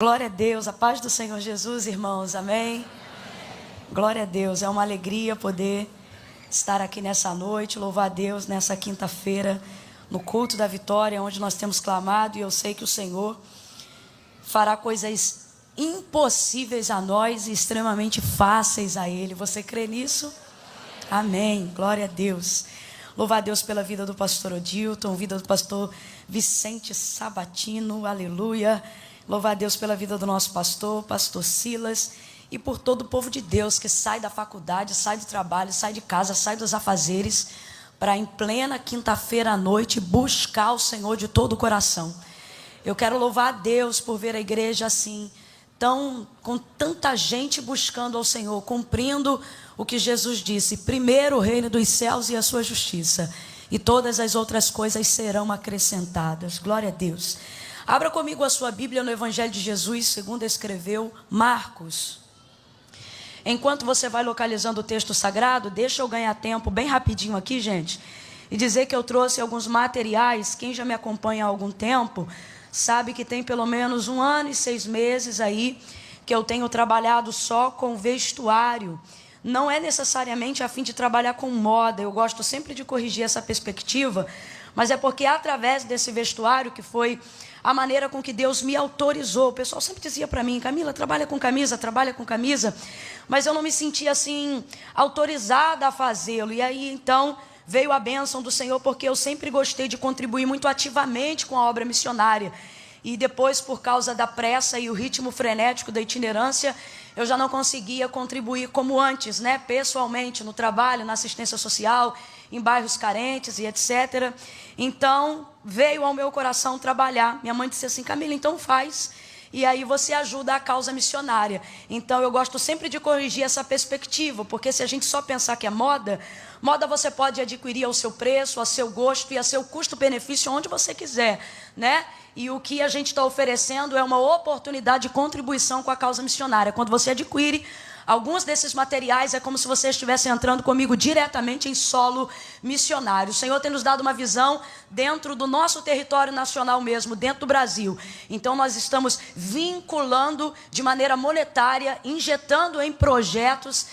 Glória a Deus, a paz do Senhor Jesus, irmãos, amém? Glória a Deus, é uma alegria poder estar aqui nessa noite, louvar a Deus nessa quinta-feira, no culto da vitória, onde nós temos clamado, e eu sei que o Senhor fará coisas impossíveis a nós e extremamente fáceis a Ele. Você crê nisso? Amém, glória a Deus. Louvar a Deus pela vida do pastor Odilton, vida do pastor Vicente Sabatino, aleluia. Louvar a Deus pela vida do nosso pastor Silas, e por todo o povo de Deus que sai da faculdade, sai do trabalho, sai de casa, sai dos afazeres, para em plena quinta-feira à noite buscar o Senhor de todo o coração. Eu quero louvar a Deus por ver a igreja assim, com tanta gente buscando ao Senhor, cumprindo o que Jesus disse: primeiro o reino dos céus e a sua justiça, e todas as outras coisas serão acrescentadas. Glória a Deus. Abra comigo a sua Bíblia no Evangelho de Jesus, segundo escreveu Marcos. Enquanto você vai localizando o texto sagrado, deixa eu ganhar tempo bem rapidinho aqui, gente, e dizer que eu trouxe alguns materiais. Quem já me acompanha há algum tempo, sabe que tem pelo menos 1 ano e 6 meses aí, que eu tenho trabalhado só com vestuário. Não é necessariamente a fim de trabalhar com moda, eu gosto sempre de corrigir essa perspectiva, mas é porque através desse vestuário, que foi a maneira com que Deus me autorizou. O pessoal sempre dizia para mim: Camila, trabalha com camisa, mas eu não me sentia assim autorizada a fazê-lo. E aí então veio a bênção do Senhor, porque eu sempre gostei de contribuir muito ativamente com a obra missionária. E depois, por causa da pressa e o ritmo frenético da itinerância, eu já não conseguia contribuir como antes, né? Pessoalmente, no trabalho, na assistência social, em bairros carentes e etc. Então, veio ao meu coração trabalhar. Minha mãe disse assim: Camila, então faz, e aí você ajuda a causa missionária. Então, eu gosto sempre de corrigir essa perspectiva, porque se a gente só pensar que é moda você pode adquirir ao seu preço, a seu gosto e a seu custo-benefício, onde você quiser, né? E o que a gente está oferecendo é uma oportunidade de contribuição com a causa missionária. Quando você adquire alguns desses materiais, é como se você estivesse entrando comigo diretamente em solo missionário. O Senhor tem nos dado uma visão dentro do nosso território nacional mesmo, dentro do Brasil. Então nós estamos vinculando de maneira monetária, injetando em projetos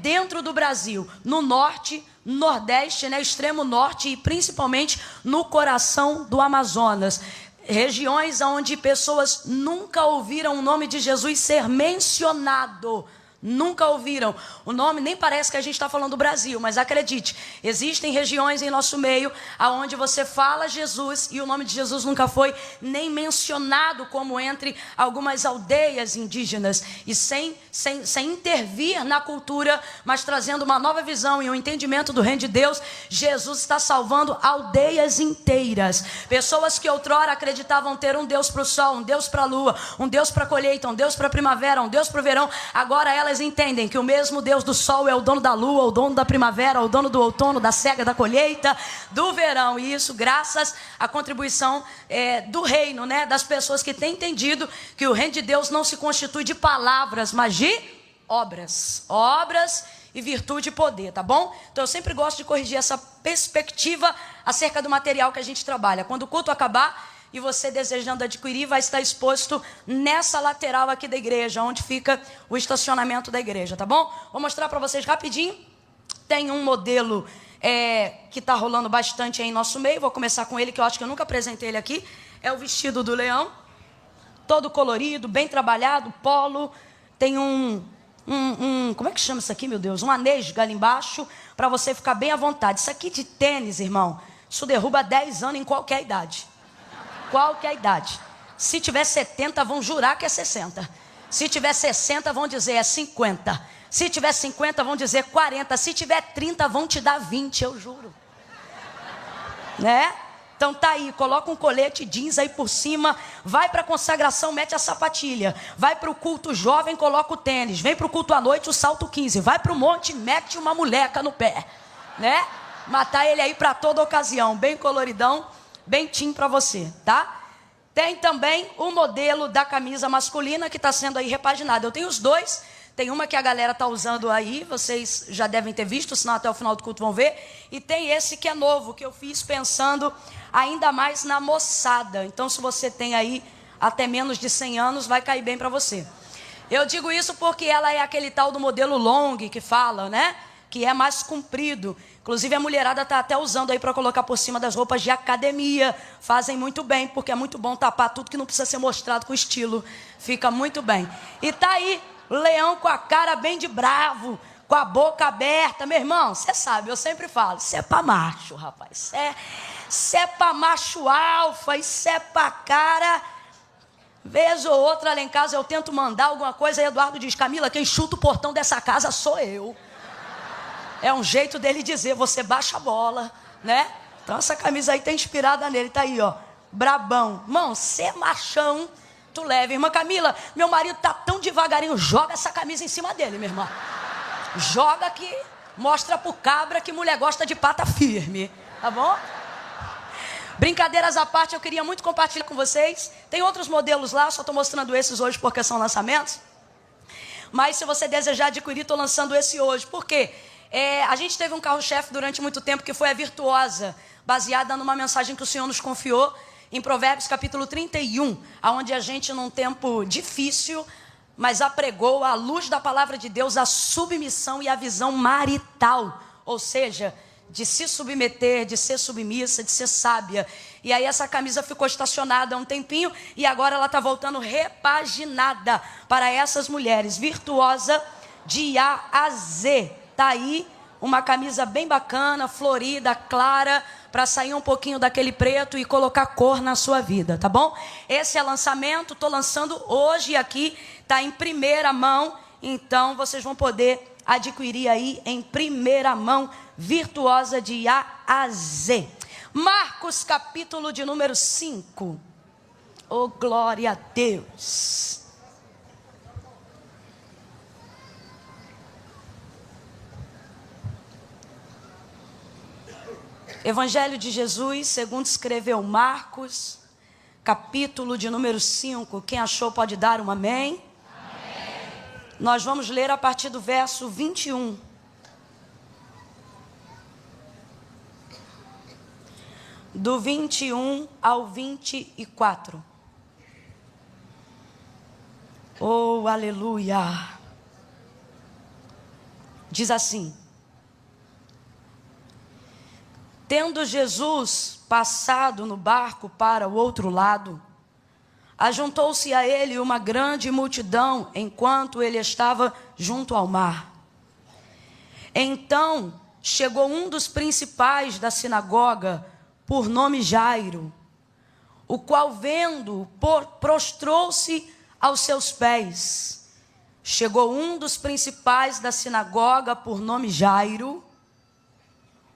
dentro do Brasil, no norte, nordeste, né, extremo norte, e principalmente no coração do Amazonas. Regiões onde pessoas nunca ouviram o nome de Jesus ser mencionado. Nunca ouviram o nome, nem parece que a gente está falando do Brasil, mas acredite, existem regiões em nosso meio onde você fala Jesus e o nome de Jesus nunca foi nem mencionado, como entre algumas aldeias indígenas, e sem intervir na cultura, mas trazendo uma nova visão e um entendimento do reino de Deus. Jesus está salvando aldeias inteiras, pessoas que outrora acreditavam ter um Deus para o sol, um Deus para a lua, um Deus para a colheita, um Deus para a primavera, um Deus para o verão. Agora elas entendem que o mesmo Deus do sol é o dono da lua, o dono da primavera, o dono do outono, da cega, da colheita, do verão. E isso graças à contribuição do reino, né? Das pessoas que têm entendido que o reino de Deus não se constitui de palavras, mas de obras e virtude e poder, tá bom? Então eu sempre gosto de corrigir essa perspectiva acerca do material que a gente trabalha. Quando o culto acabar e você desejando adquirir, vai estar exposto nessa lateral aqui da igreja, onde fica o estacionamento da igreja, tá bom? Vou mostrar para vocês rapidinho. Tem um modelo que está rolando bastante aí em nosso meio. Vou começar com ele, que eu acho que eu nunca apresentei ele aqui. É o vestido do leão, todo colorido, bem trabalhado, polo. Tem como é que chama isso aqui, meu Deus? Um anesga ali embaixo, para você ficar bem à vontade. Isso aqui de tênis, irmão, isso derruba 10 anos em qualquer idade. Qualquer idade. Se tiver 70, vão jurar que é 60. Se tiver 60, vão dizer é 50. Se tiver 50, vão dizer 40. Se tiver 30, vão te dar 20, eu juro. Né? Então tá aí, coloca um colete jeans aí por cima, vai para a consagração, mete a sapatilha, vai para o culto jovem, coloca o tênis, vem para o culto à noite, o salto 15, vai para o monte, mete uma moleca no pé, né? Matar ele aí para toda ocasião, bem coloridão, bem tim para você, tá? Tem também o modelo da camisa masculina que está sendo aí repaginada. Eu tenho os dois. Tem uma que a galera está usando aí, vocês já devem ter visto, senão até o final do culto vão ver. E tem esse que é novo, que eu fiz pensando ainda mais na moçada. Então, se você tem aí até menos de 100 anos, vai cair bem para você. Eu digo isso porque ela é aquele tal do modelo long que fala, né? Que é mais comprido. Inclusive a mulherada está até usando aí para colocar por cima das roupas de academia. Fazem muito bem, porque é muito bom tapar tudo que não precisa ser mostrado com estilo. Fica muito bem. E tá aí, leão com a cara bem de bravo, com a boca aberta. Meu irmão, você sabe, eu sempre falo, isso é para macho, rapaz. Isso é para macho alfa, isso é para cara. Vez ou outra lá em casa eu tento mandar alguma coisa, e Eduardo diz: Camila, quem chuta o portão dessa casa sou eu. É um jeito dele dizer, você baixa a bola, né? Então essa camisa aí tá inspirada nele, tá aí, ó, brabão. Irmão, ser machão, tu leva. Irmã Camila, meu marido tá tão devagarinho, joga essa camisa em cima dele, minha irmã. Joga que mostra pro cabra que mulher gosta de pata firme, tá bom? Brincadeiras à parte, eu queria muito compartilhar com vocês. Tem outros modelos lá, só estou mostrando esses hoje porque são lançamentos. Mas se você desejar adquirir, estou lançando esse hoje. Por quê? A gente teve um carro-chefe durante muito tempo que foi a Virtuosa, baseada numa mensagem que o Senhor nos confiou em Provérbios capítulo 31, onde a gente, num tempo difícil, mas apregou à luz da palavra de Deus a submissão e a visão marital, ou seja, de se submeter, de ser submissa, de ser sábia. E aí essa camisa ficou estacionada há um tempinho e agora ela está voltando repaginada para essas mulheres. Virtuosa de A a Z. Está aí uma camisa bem bacana, florida, clara, para sair um pouquinho daquele preto e colocar cor na sua vida, tá bom? Esse é lançamento, estou lançando hoje aqui, está em primeira mão, então vocês vão poder adquirir aí em primeira mão, Virtuosa de A a Z. Marcos capítulo de número 5. Oh, glória a Deus. Evangelho de Jesus, segundo escreveu Marcos, capítulo de número 5. Quem achou pode dar um amém. Amém. Nós vamos ler a partir do verso 21. Do 21 ao 24. Oh, aleluia. Diz assim: tendo Jesus passado no barco para o outro lado, ajuntou-se a ele uma grande multidão enquanto ele estava junto ao mar. Então chegou um dos principais da sinagoga, por nome Jairo, o qual vendo, prostrou-se aos seus pés. Chegou um dos principais da sinagoga, por nome Jairo,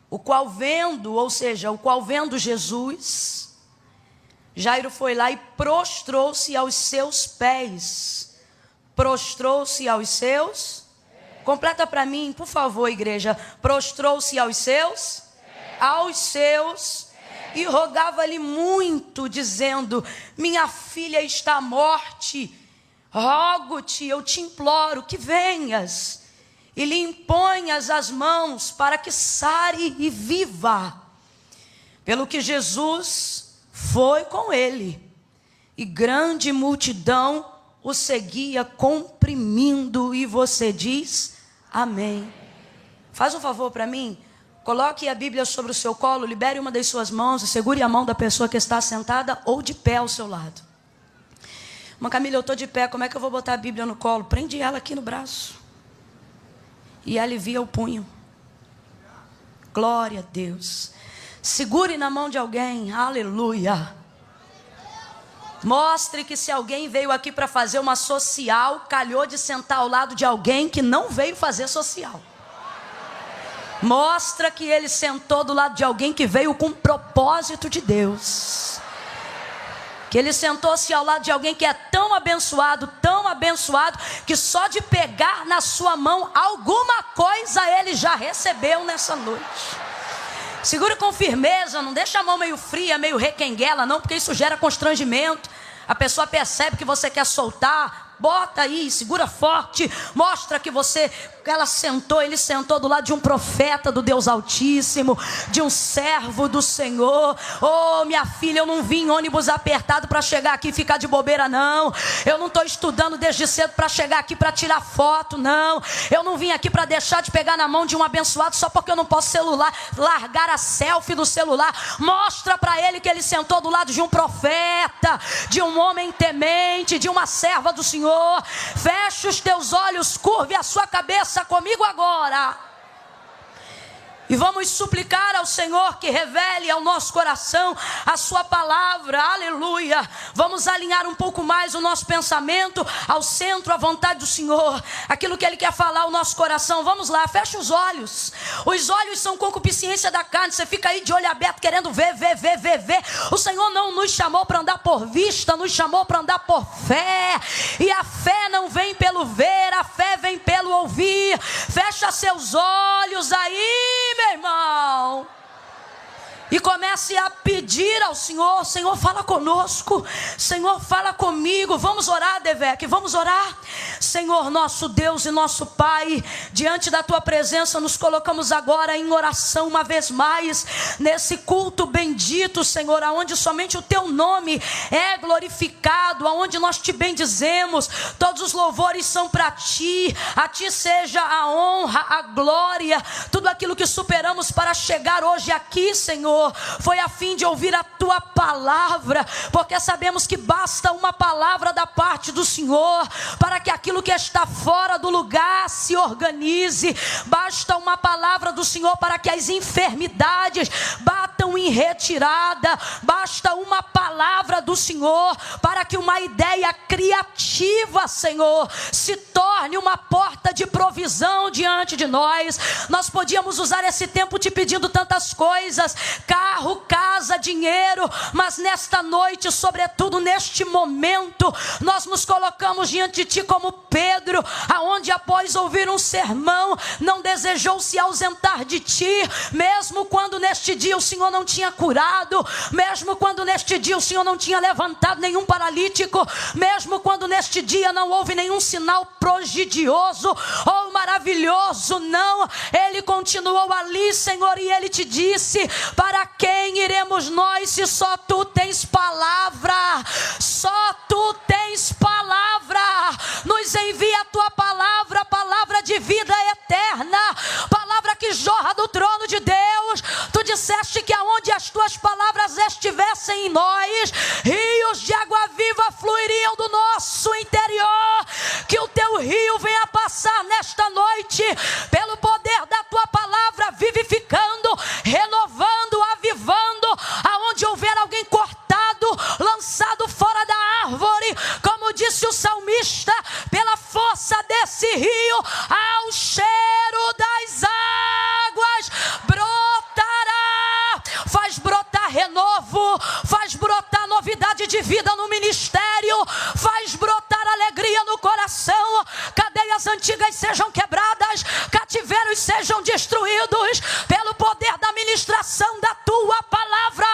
o qual vendo, ou seja, o qual vendo Jesus, Jairo foi lá e prostrou-se aos seus pés. Prostrou-se aos seus. Completa para mim, por favor, igreja. Prostrou-se aos seus. Aos seus. E rogava-lhe muito, dizendo: minha filha está à morte. Rogo-te, eu te imploro que venhas e lhe imponhas as mãos para que sare e viva. Pelo que Jesus foi com ele, e grande multidão o seguia comprimindo. E você diz amém. Faz um favor para mim, coloque a Bíblia sobre o seu colo, libere uma das suas mãos e segure a mão da pessoa que está sentada ou de pé ao seu lado. Mas Camila, eu estou de pé, como é que eu vou botar a Bíblia no colo? Prende ela aqui no braço e alivia o punho. Glória a Deus. Segure na mão de alguém, aleluia. Mostre que se alguém veio aqui para fazer uma social, calhou de sentar ao lado de alguém que não veio fazer social. Mostra que ele sentou do lado de alguém que veio com propósito de Deus. Que ele sentou-se ao lado de alguém que é tão abençoado, que só de pegar na sua mão alguma coisa ele já recebeu nessa noite. Segura com firmeza, não deixa a mão meio fria, meio requenguela, não, porque isso gera constrangimento. A pessoa percebe que você quer soltar, bota aí, segura forte, mostra que você ela sentou, ele sentou do lado de um profeta do Deus Altíssimo, de um servo do Senhor. Oh, minha filha, eu não vim em ônibus apertado para chegar aqui e ficar de bobeira, não. Eu não estou estudando desde cedo para chegar aqui para tirar foto, não. Eu não vim aqui para deixar de pegar na mão de um abençoado só porque eu não posso largar a selfie do celular. Mostra para ele que ele sentou do lado de um profeta, de um homem temente, de uma serva do Senhor. Feche os teus olhos, curve a sua cabeça comigo agora. E vamos suplicar ao Senhor que revele ao nosso coração a sua palavra, aleluia. Vamos alinhar um pouco mais o nosso pensamento ao centro, à vontade do Senhor, aquilo que Ele quer falar ao nosso coração. Vamos lá, fecha os olhos. Os olhos são concupiscência da carne, você fica aí de olho aberto querendo ver. O Senhor não nos chamou para andar por vista, nos chamou para andar por fé. E a fé não vem pelo ver, a fé vem pelo ouvir. Fecha seus olhos aí, meu irmão, e comece a pedir ao Senhor. Senhor, fala conosco. Senhor, fala comigo. Vamos orar, Devec, vamos orar. Senhor, nosso Deus e nosso Pai, diante da Tua presença nos colocamos agora em oração uma vez mais, nesse culto bendito, Senhor, aonde somente o Teu nome é glorificado, aonde nós Te bendizemos. Todos os louvores são para Ti, a Ti seja a honra, a glória. Tudo aquilo que superamos para chegar hoje aqui, Senhor, foi a fim de ouvir a Tua palavra, porque sabemos que basta uma palavra da parte do Senhor para que aquilo que está fora do lugar se organize. Basta uma palavra do Senhor para que as enfermidades batam em retirada. Basta uma palavra do Senhor para que uma ideia criativa, Senhor, se torne uma porta de provisão diante de nós. Nós podíamos usar esse tempo Te pedindo tantas coisas: carro, casa, dinheiro, mas nesta noite, sobretudo neste momento, nós nos colocamos diante de Ti como Pedro, aonde após ouvir um sermão, não desejou se ausentar de Ti, mesmo quando neste dia o Senhor não tinha curado, mesmo quando neste dia o Senhor não tinha levantado nenhum paralítico, mesmo quando neste dia não houve nenhum sinal prodigioso ou maravilhoso, não, Ele continuou ali, Senhor, e Ele Te disse: para quem iremos nós se só Tu tens palavra? Só Tu tens palavra. Nos envia a Tua palavra, palavra de vida eterna, palavra que jorra do trono de Deus. Tu disseste que aonde as Tuas palavras estivessem em nós, rios de água viva fluiriam do nosso interior. Que o Teu rio venha passar nesta noite, pelo poder da Tua palavra, vivificando, renovando, avivando, aonde houver alguém cortado, lançado fora da árvore, como disse o salmista, pela força desse rio, ao cheiro das águas brotará. Faz brotar renovo, faz brotar novidade de vida no ministério, faz brotar alegria no coração. Cadeias antigas sejam quebradas, cativeiros sejam destruídos, pelo poder da ministração da Tua palavra,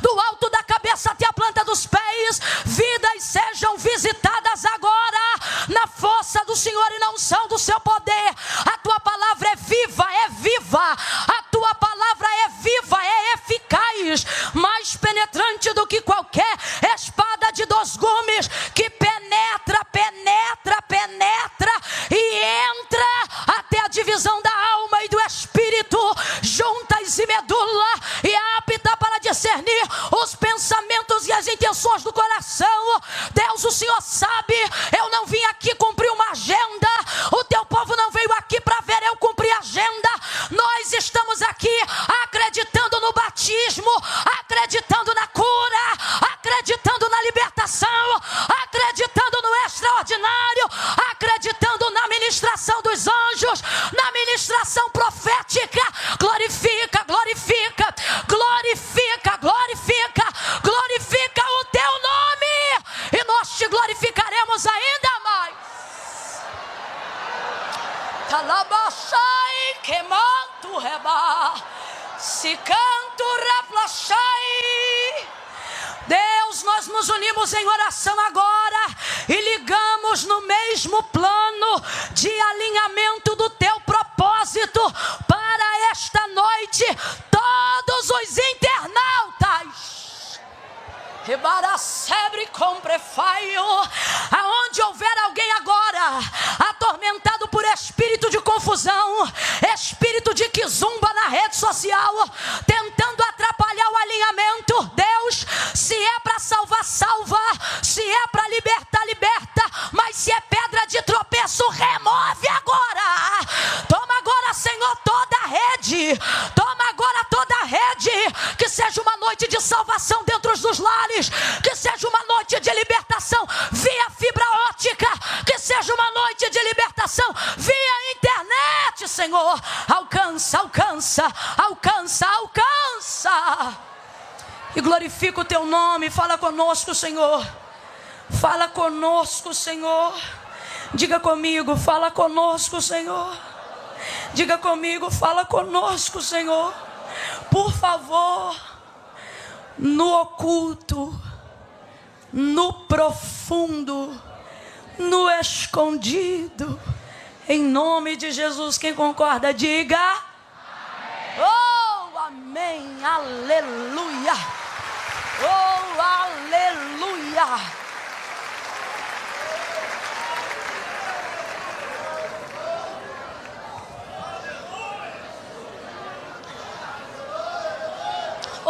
do alto da cabeça até a planta dos pés. Vidas sejam visitadas agora, na força do Senhor e na unção do Seu poder. A Tua palavra é viva, a Tua palavra é viva, é eficaz, mais penetrante do que qualquer espada de 2 gumes, que penetra e entra até a divisão da alma e do espírito, juntas e medula, e é apta para discernir os pensamentos e as intenções do coração. Deus, o Senhor sabe, eu não vim aqui cumprir uma agenda, o Teu povo não veio aqui para ver eu cumprir a agenda. Nós estamos aqui acreditando no batismo, acreditando na cura, acreditando na libertação, acreditando no extraordinário, acreditando na ministração dos anjos, na ministração profética. Glorifica, glorifica, glorifica, glorifica, glorifica o Teu nome, e nós Te glorificaremos ainda mais. Talabashai quemanto reba, se canto raplashai. Deus, nós nos unimos em oração agora e ligamos no mesmo plano de alinhamento do Teu Senhor. Alcança, alcança, alcança, alcança. E glorifica o teu nome. Fala conosco, Senhor. Fala conosco, Senhor. Diga comigo, fala conosco, Senhor. Diga comigo, fala conosco, Senhor. Por favor, no oculto, no profundo, no escondido, em nome de Jesus. Quem concorda, diga amém. Oh, amém, aleluia. Oh, aleluia.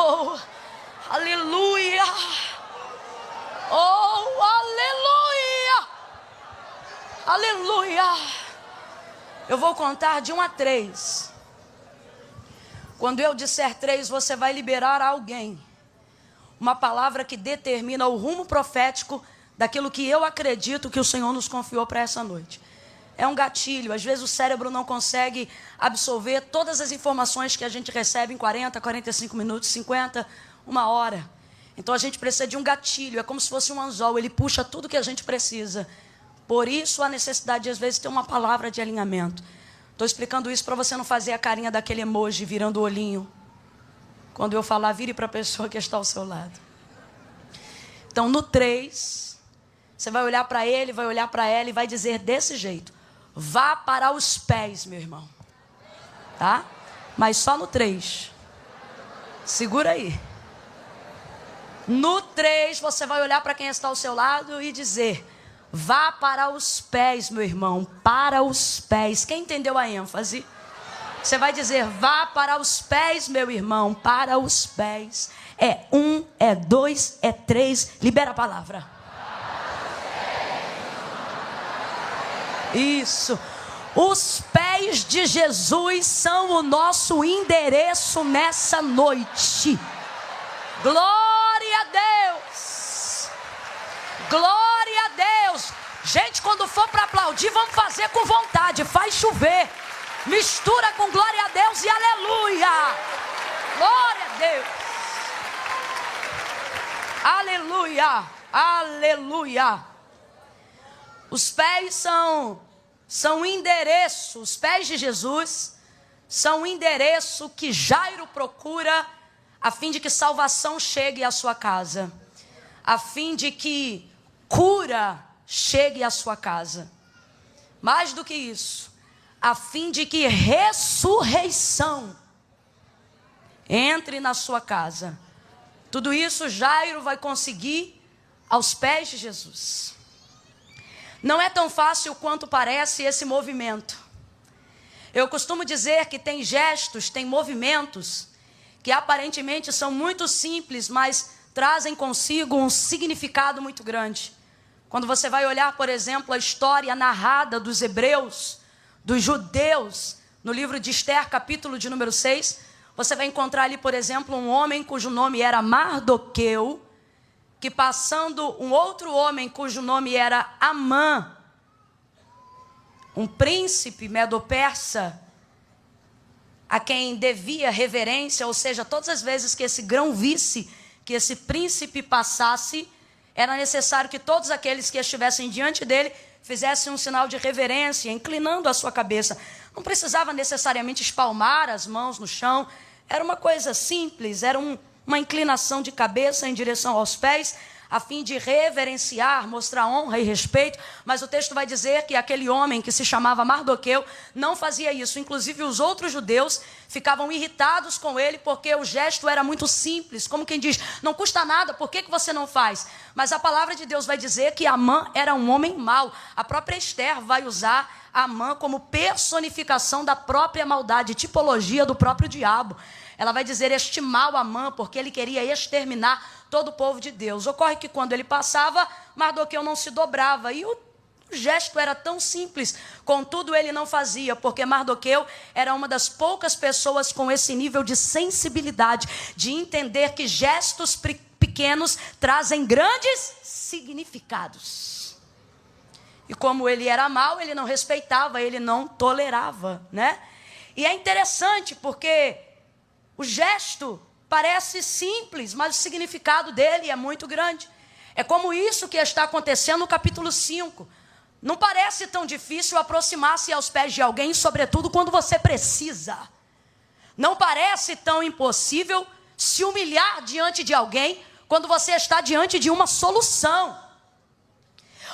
Oh, aleluia. Oh, aleluia. Aleluia. Eu vou contar de 1 a 3. Quando eu disser 3, você vai liberar alguém. Uma palavra que determina o rumo profético daquilo que eu acredito que o Senhor nos confiou para essa noite. É um gatilho. Às vezes o cérebro não consegue absorver todas as informações que a gente recebe em 40, 45 minutos, 50, 1 hora. Então a gente precisa de um gatilho. É como se fosse um anzol. Ele puxa tudo que a gente precisa. Por isso a necessidade de às vezes ter uma palavra de alinhamento. Estou explicando isso para você não fazer a carinha daquele emoji virando o olhinho. Quando eu falar, vire para a pessoa que está ao seu lado. Então no 3, você vai olhar para ele, vai olhar para ela e vai dizer desse jeito: vá para os pés, meu irmão. Tá? Mas só no 3. Segura aí. No 3, você vai olhar para quem está ao seu lado e dizer: vá para os pés, meu irmão. Para os pés. Quem entendeu a ênfase? Você vai dizer: vá para os pés, meu irmão. Para os pés. É 1, é 2, é 3. Libera a palavra. Isso. Os pés de Jesus são o nosso endereço nessa noite. Glória a Deus. Glória a Deus. Gente, quando for para aplaudir, vamos fazer com vontade. Faz chover. Mistura com glória a Deus e aleluia. Glória a Deus. Aleluia. Aleluia. Os pés são endereço, os pés de Jesus são o endereço que Jairo procura a fim de que salvação chegue à sua casa, a fim de que cura chegue à sua casa. Mais do que isso, a fim de que ressurreição entre na sua casa. Tudo isso Jairo vai conseguir aos pés de Jesus. Não é tão fácil quanto parece esse movimento. Eu costumo dizer que tem gestos, tem movimentos que aparentemente são muito simples, mas trazem consigo um significado muito grande. Quando você vai olhar, por exemplo, a história narrada dos hebreus, dos judeus, no livro de Esther, capítulo de número 6, você vai encontrar ali, por exemplo, um homem cujo nome era Mardoqueu, que passando um outro homem cujo nome era Amã, um príncipe medo-persa, a quem devia reverência, ou seja, todas as vezes que esse grão-vice, que esse príncipe passasse, era necessário que todos aqueles que estivessem diante dele fizessem um sinal de reverência, inclinando a sua cabeça. Não precisava necessariamente espalmar as mãos no chão, era uma coisa simples, era uma inclinação de cabeça em direção aos pés, a fim de reverenciar, mostrar honra e respeito. Mas o texto vai dizer que aquele homem que se chamava Mardoqueu não fazia isso. Inclusive os outros judeus ficavam irritados com ele porque o gesto era muito simples. Como quem diz, não custa nada, por que você não faz? Mas a palavra de Deus vai dizer que Amã era um homem mau. A própria Esther vai usar Amã como personificação da própria maldade, tipologia do próprio diabo. Ela vai dizer este mau Amã, porque ele queria exterminar todo o povo de Deus. Ocorre que quando ele passava, Mardoqueu não se dobrava. E o gesto era tão simples, contudo ele não fazia, porque Mardoqueu era uma das poucas pessoas com esse nível de sensibilidade, de entender que gestos pequenos trazem grandes significados. E como ele era mau, ele não respeitava, ele não tolerava, né? E é interessante porque o gesto parece simples, mas o significado dele é muito grande. É como isso que está acontecendo no capítulo 5. Não parece tão difícil aproximar-se aos pés de alguém, sobretudo quando você precisa. Não parece tão impossível se humilhar diante de alguém quando você está diante de uma solução.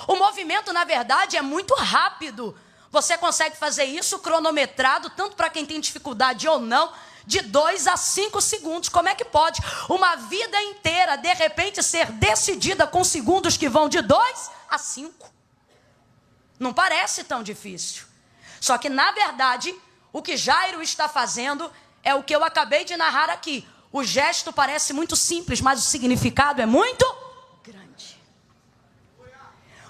O movimento, na verdade, é muito rápido. Você consegue fazer isso cronometrado, tanto para quem tem dificuldade ou não, de 2 a 5 segundos. Como é que pode uma vida inteira, de repente, ser decidida com segundos que vão de 2 a 5? Não parece tão difícil. Só que, na verdade, o que Jairo está fazendo é o que eu acabei de narrar aqui. O gesto parece muito simples, mas o significado é muito grande.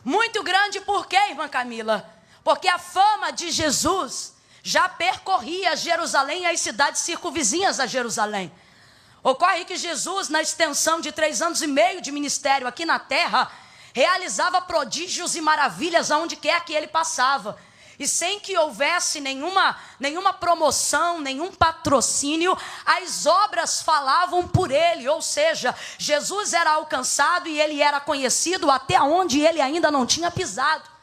Muito grande por quê, irmã Camila? Porque a fama de Jesus já percorria Jerusalém e as cidades circunvizinhas a Jerusalém. Ocorre que Jesus, na extensão de 3 anos e meio de ministério aqui na terra, realizava prodígios e maravilhas aonde quer que ele passava. E sem que houvesse nenhuma promoção, nenhum patrocínio, as obras falavam por ele. Ou seja, Jesus era alcançado e ele era conhecido até onde ele ainda não tinha pisado.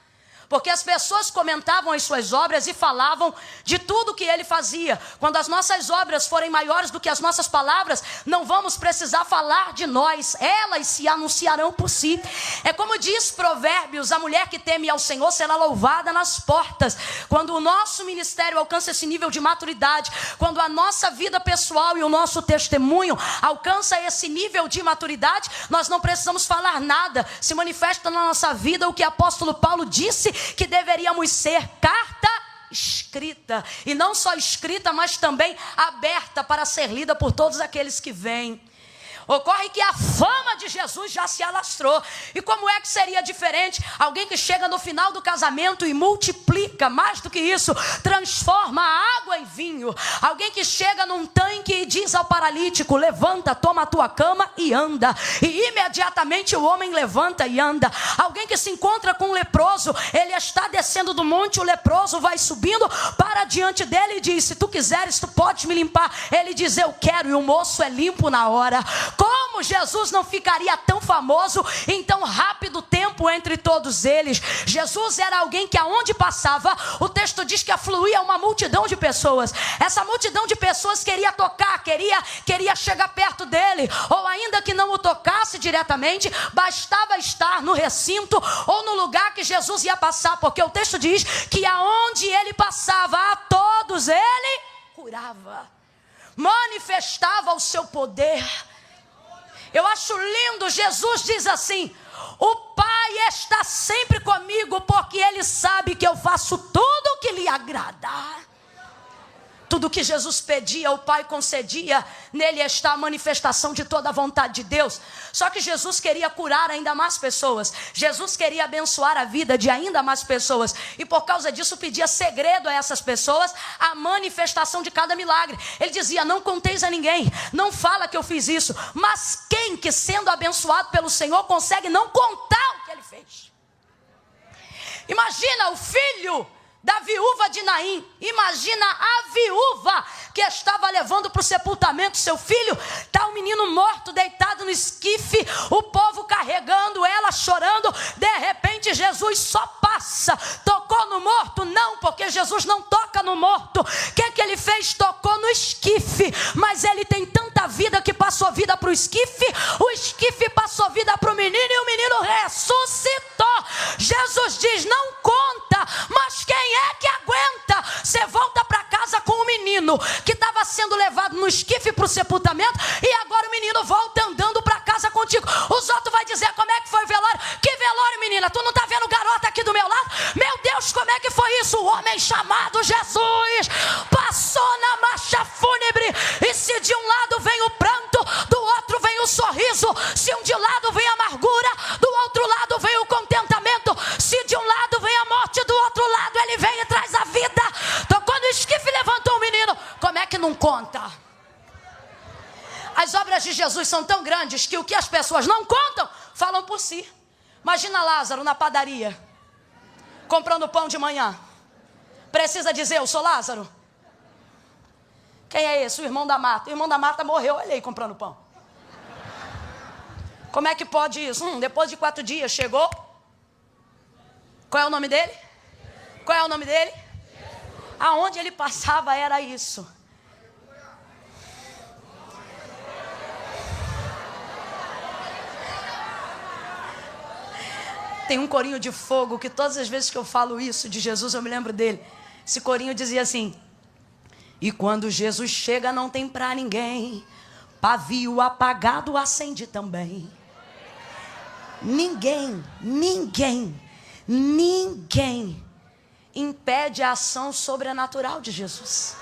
Porque as pessoas comentavam as suas obras e falavam de tudo que ele fazia. Quando as nossas obras forem maiores do que as nossas palavras, não vamos precisar falar de nós. Elas se anunciarão por si. É como diz Provérbios, a mulher que teme ao Senhor será louvada nas portas. Quando o nosso ministério alcança esse nível de maturidade, quando a nossa vida pessoal e o nosso testemunho alcança esse nível de maturidade, nós não precisamos falar nada. Se manifesta na nossa vida o que o apóstolo Paulo disse, que deveríamos ser carta escrita, e não só escrita, mas também aberta para ser lida por todos aqueles que vêm. Ocorre que a fama de Jesus já se alastrou. E como é que seria diferente? Alguém que chega no final do casamento e multiplica, mais do que isso, transforma a água em vinho. Alguém que chega num tanque e diz ao paralítico: levanta, toma a tua cama e anda. E imediatamente o homem levanta e anda. Alguém que se encontra com um leproso, ele está descendo do monte, o leproso vai subindo para diante dele e diz: se tu quiseres, tu podes me limpar. Ele diz: eu quero, e o moço é limpo na hora. Como Jesus não ficaria tão famoso em tão rápido tempo entre todos eles? Jesus era alguém que aonde passava, o texto diz que afluía uma multidão de pessoas. Essa multidão de pessoas queria tocar, queria chegar perto dele, ou ainda que não o tocasse diretamente, bastava estar no recinto ou no lugar que Jesus ia passar, porque o texto diz que aonde ele passava, a todos ele curava, manifestava o seu poder. Eu acho lindo, Jesus diz assim: o Pai está sempre comigo, porque Ele sabe que eu faço tudo o que lhe agrada. Tudo que Jesus pedia, o Pai concedia. Nele está a manifestação de toda a vontade de Deus. Só que Jesus queria curar ainda mais pessoas. Jesus queria abençoar a vida de ainda mais pessoas. E por causa disso pedia segredo a essas pessoas, a manifestação de cada milagre. Ele dizia: não conteis a ninguém, não fala que eu fiz isso. Mas quem que sendo abençoado pelo Senhor consegue não contar o que ele fez? Imagina o filho da viúva de Naim. Imagina a viúva que estava levando para o sepultamento seu filho. Está o menino morto, deitado no esquife, o povo carregando ela, chorando. De repente Jesus só passa. Tocou no morto? Não, porque Jesus não toca no morto. O que ele fez? Tocou no esquife. Mas ele tem tanta vida que passou vida para o esquife. O esquife passou vida para o menino e o menino ressuscitou. Jesus diz: não conta, mas quem é que aguenta? Você volta para casa com o menino que estava sendo levado no esquife para o sepultamento, e agora o menino volta andando para casa contigo. Os outros vão dizer: como é que foi o velório? Que velório, menina? Tu não está vendo o garoto aqui do meu lado? Meu Deus, como é que foi isso? O homem chamado Jesus passou na marcha fúnebre, e se de um lado vem o pranto, do outro vem o sorriso. Se um de lado vem a amargura, do outro lado vem o contentamento. Se de um lado vem a morte, do outro lado ele vem e traz a vida. Tocou no esquife e levantou o menino. Como é que não conta? As obras de Jesus são tão grandes que o que as pessoas não contam, falam por si. Imagina Lázaro na padaria, comprando pão de manhã. Precisa dizer: eu sou Lázaro? Quem é esse? O irmão da Marta. O irmão da Marta morreu, olha aí, comprando pão. Como é que pode isso? Depois de 4 dias, chegou. Qual é o nome dele? Qual é o nome dele? Aonde ele passava era isso. Tem um corinho de fogo que todas as vezes que eu falo isso de Jesus, eu me lembro dele. Esse corinho dizia assim: e quando Jesus chega não tem pra ninguém, pavio apagado acende também. Ninguém impede a ação sobrenatural de Jesus.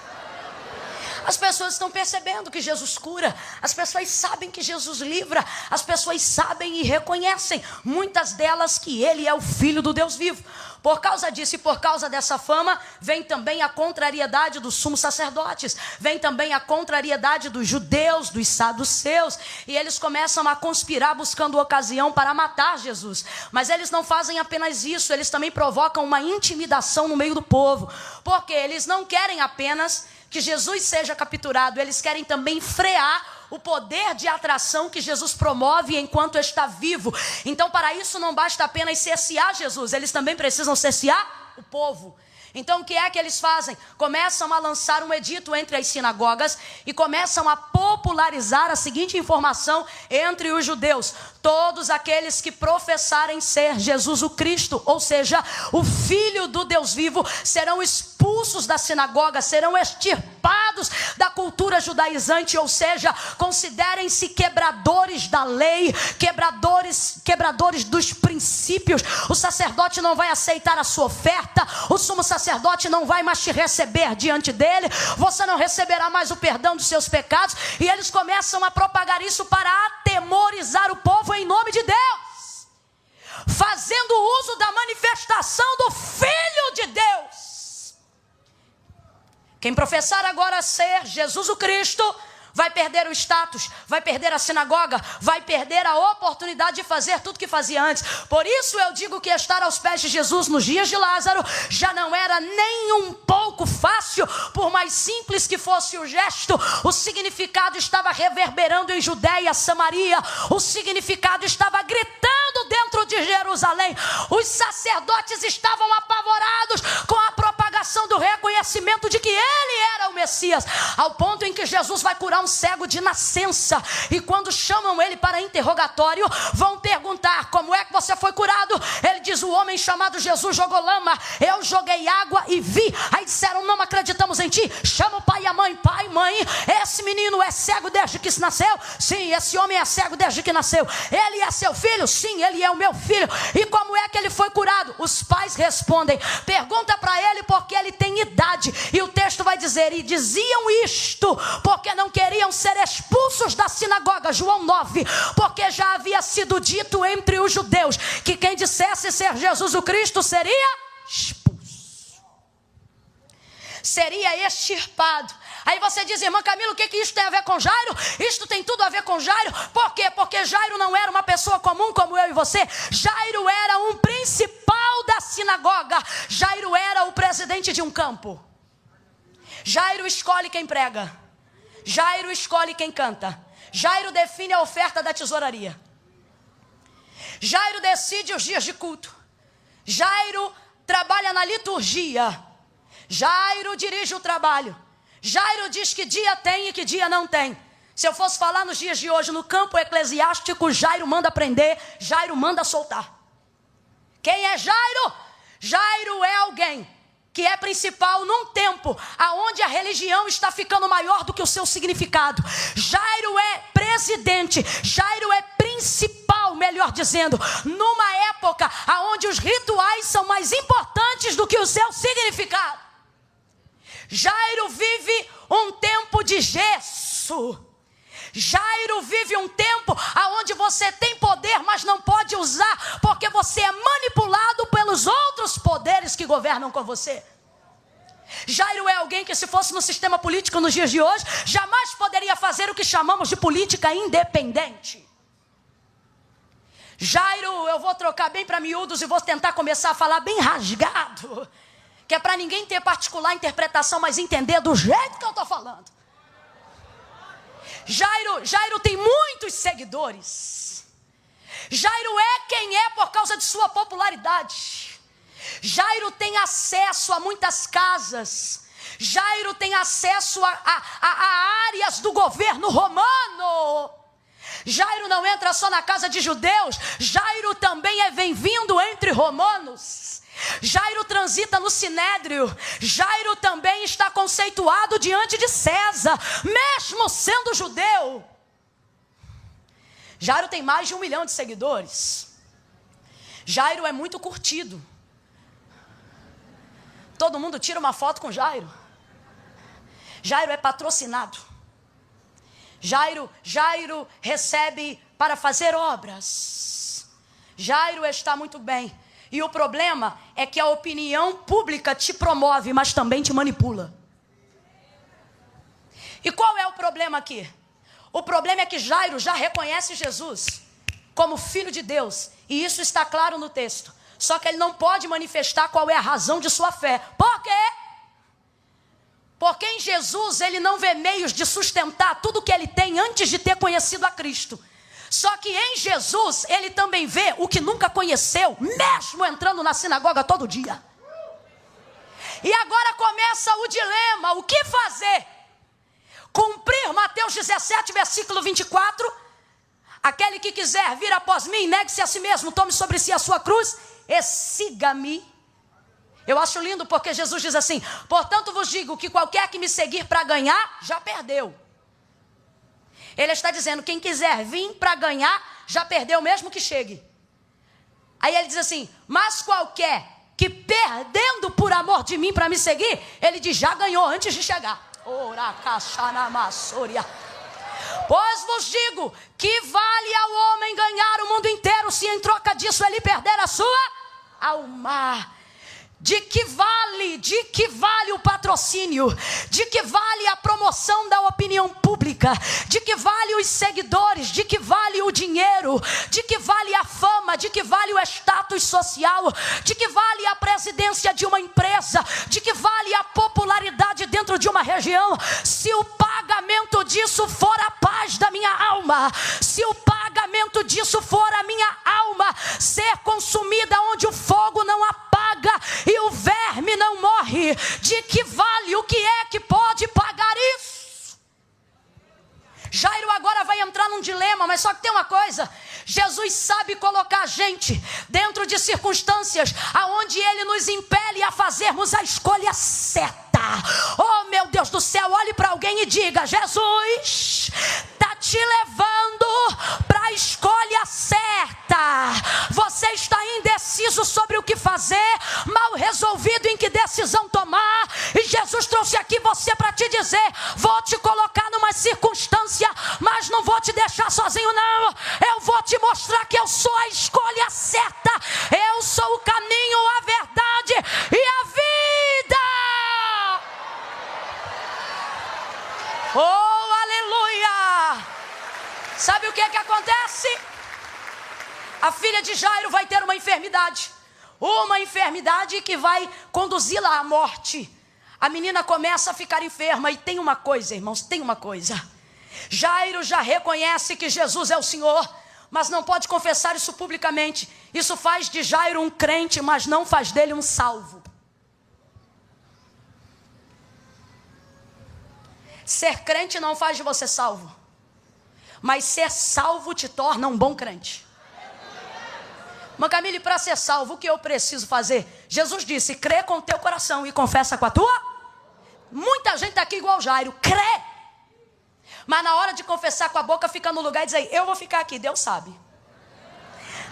As pessoas estão percebendo que Jesus cura, as pessoas sabem que Jesus livra, as pessoas sabem e reconhecem, muitas delas, que Ele é o Filho do Deus vivo. Por causa disso e por causa dessa fama, vem também a contrariedade dos sumos sacerdotes, vem também a contrariedade dos judeus, dos saduceus, e eles começam a conspirar buscando ocasião para matar Jesus. Mas eles não fazem apenas isso, eles também provocam uma intimidação no meio do povo, porque eles não querem apenas que Jesus seja capturado, eles querem também frear o poder de atração que Jesus promove enquanto está vivo. Então, para isso não basta apenas cercear Jesus, eles também precisam cercear o povo. Então, o que é que eles fazem? Começam a lançar um edito entre as sinagogas e começam a popularizar a seguinte informação entre os judeus: todos aqueles que professarem ser Jesus o Cristo, ou seja, o Filho do Deus vivo, serão expulsos da sinagoga, serão extirpados da cultura judaizante, ou seja, considerem-se quebradores da lei, quebradores dos princípios. O sacerdote não vai aceitar a sua oferta, o sumo sacerdote não vai mais te receber diante dele, você não receberá mais o perdão dos seus pecados, e eles começam a propagar isso para atemorizar o povo em nome de Deus, fazendo uso da manifestação do Filho de Deus. Quem professar agora ser Jesus o Cristo vai perder o status, vai perder a sinagoga, vai perder a oportunidade de fazer tudo que fazia antes. Por isso eu digo que estar aos pés de Jesus nos dias de Lázaro já não era nem um pouco fácil, por mais simples que fosse o gesto. O significado estava reverberando em Judeia, Samaria, o significado estava gritando dentro de Jerusalém. Os sacerdotes estavam apavorados com a propagação do reconhecimento de que ele era o Messias, ao ponto em que Jesus vai curar um cego de nascença, e quando chamam ele para interrogatório, vão perguntar: como é que você foi curado? Ele diz: o homem chamado Jesus jogou lama, eu joguei água e vi. Aí disseram: não acreditamos em ti, chama o pai e a mãe. Pai, mãe, esse menino é cego desde que se nasceu? Sim, esse homem é cego desde que nasceu. Ele é seu filho? Sim, ele é o meu filho. E como é que ele foi curado? Os pais respondem: pergunta para ele porque ele tem idade. E o texto vai dizer: e diziam isto porque não queriam ser expulsos da sinagoga, João 9, porque já havia sido dito entre os judeus que quem dissesse ser Jesus o Cristo seria expulso, seria extirpado. Aí você diz: irmã Camila, o que isso tem a ver com Jairo? Isto tem tudo a ver com Jairo. Por quê? Porque Jairo não era uma pessoa comum como eu e você. Jairo era um principal da sinagoga. Jairo era o presidente de um campo. Jairo escolhe quem prega, Jairo escolhe quem canta, Jairo define a oferta da tesouraria, Jairo decide os dias de culto, Jairo trabalha na liturgia, Jairo dirige o trabalho, Jairo diz que dia tem e que dia não tem. Se eu fosse falar nos dias de hoje, no campo eclesiástico, Jairo manda prender, Jairo manda soltar. Quem é Jairo? Jairo é alguém que é principal num tempo aonde a religião está ficando maior do que o seu significado. Jairo é presidente, Jairo é principal, melhor dizendo, numa época aonde os rituais são mais importantes do que o seu significado. Jairo vive um tempo de gesso. Jairo vive um tempo onde você tem poder, mas não pode usar, porque você é manipulado pelos outros poderes que governam com você. Jairo é alguém que, se fosse no sistema político nos dias de hoje, jamais poderia fazer o que chamamos de política independente. Jairo, eu vou trocar bem para miúdos e vou tentar começar a falar bem rasgado, que é para ninguém ter particular interpretação, mas entender do jeito que eu estou falando. Jairo tem muitos seguidores. Jairo é quem é por causa de sua popularidade. Jairo tem acesso a muitas casas. Jairo tem acesso a áreas do governo romano. Jairo não entra só na casa de judeus. Jairo também é bem-vindo entre romanos. Jairo transita no Sinédrio. Jairo também está conceituado diante de César, mesmo sendo judeu. Jairo tem mais de 1 milhão de seguidores. Jairo é muito curtido. Todo mundo tira uma foto com Jairo. Jairo é patrocinado. Jairo recebe para fazer obras. Jairo está muito bem. E o problema é que a opinião pública te promove, mas também te manipula. E qual é o problema aqui? O problema é que Jairo já reconhece Jesus como filho de Deus. E isso está claro no texto. Só que ele não pode manifestar qual é a razão de sua fé. Por quê? Porque em Jesus ele não vê meios de sustentar tudo que ele tem antes de ter conhecido a Cristo. Só que em Jesus ele também vê o que nunca conheceu, mesmo entrando na sinagoga todo dia. E agora começa o dilema, o que fazer? Cumprir Mateus 17, versículo 24. Aquele que quiser vir após mim, negue-se a si mesmo, tome sobre si a sua cruz e siga-me. Eu acho lindo porque Jesus diz assim: portanto vos digo que qualquer que me seguir para ganhar, já perdeu. Ele está dizendo, quem quiser vir para ganhar, já perdeu mesmo que chegue. Aí ele diz assim, mas qualquer que perdendo por amor de mim para me seguir, ele diz, já ganhou antes de chegar. Pois vos digo que vale ao homem ganhar o mundo inteiro, se em troca disso ele perder a sua alma. De que vale o patrocínio? De que vale a promoção da opinião pública? De que vale os seguidores? De que vale o dinheiro? De que vale a fama? De que vale o status social? De que vale a presidência de uma empresa? De que vale a popularidade dentro de uma região? Se o pagamento disso for a paz da minha alma, se o pagamento disso for a minha alma ser consumida onde o fogo não apaga e o verme não morre, de que vale? O que é que pode pagar isso? Jairo agora vai entrar num dilema, mas só que tem uma coisa: Jesus sabe colocar a gente dentro de circunstâncias aonde Ele nos impele a fazermos a escolha certa. Oh meu Deus do céu, olhe para alguém e diga, Jesus está te levando para a escolha certa. Você está indeciso sobre o que fazer, mal resolvido em que decisão tomar, e Jesus trouxe aqui você para te dizer, vou te colocar numa circunstância, mas não vou te deixar sozinho não. Eu vou te mostrar que eu sou a escolha certa. Eu sou o caminho, a verdade e a vida. Oh, aleluia! Sabe o que é que acontece? A filha de Jairo vai ter uma enfermidade que vai conduzi-la à morte. A menina começa a ficar enferma e tem uma coisa, irmãos, tem uma coisa. Jairo já reconhece que Jesus é o Senhor, mas não pode confessar isso publicamente. Isso faz de Jairo um crente, mas não faz dele um salvo. Ser crente não faz de você salvo, mas ser salvo te torna um bom crente. Mas Camille, para ser salvo, o que eu preciso fazer? Jesus disse, crê com o teu coração e confessa com a tua. Muita gente está aqui igual Jairo, crê, mas na hora de confessar com a boca fica no lugar e diz aí, eu vou ficar aqui, Deus sabe.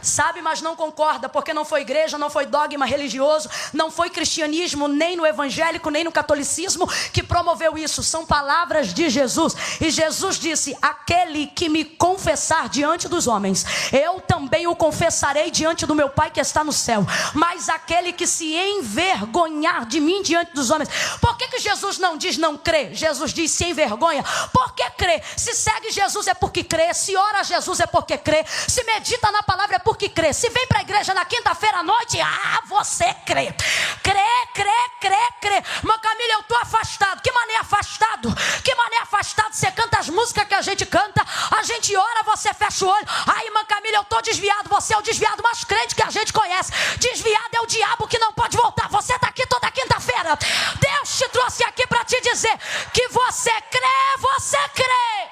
Sabe, mas não concorda, porque não foi igreja, não foi dogma religioso, não foi cristianismo, nem no evangélico, nem no catolicismo que promoveu isso. São palavras de Jesus. E Jesus disse, aquele que me confessar diante dos homens, eu também o confessarei diante do meu Pai que está no céu. Mas aquele que se envergonhar de mim diante dos homens. Por que Jesus não diz não crê? Jesus diz se envergonha. Por que crê? Se segue Jesus é porque crê, se ora a Jesus é porque crê, se medita na palavra é porque crê. Se vem para a igreja na quinta-feira à noite, você crê. Crê, crê, crer. Irmã Camila, eu estou afastado. Que mané afastado? Que mané afastado? Você canta as músicas que a gente canta, a gente ora, você fecha o olho. Ai, irmã Camila, eu estou desviado. Você é o desviado mais crente que a gente conhece. Desviado é o diabo que não pode voltar. Você está aqui toda quinta-feira. Deus te trouxe aqui para te dizer que você crê.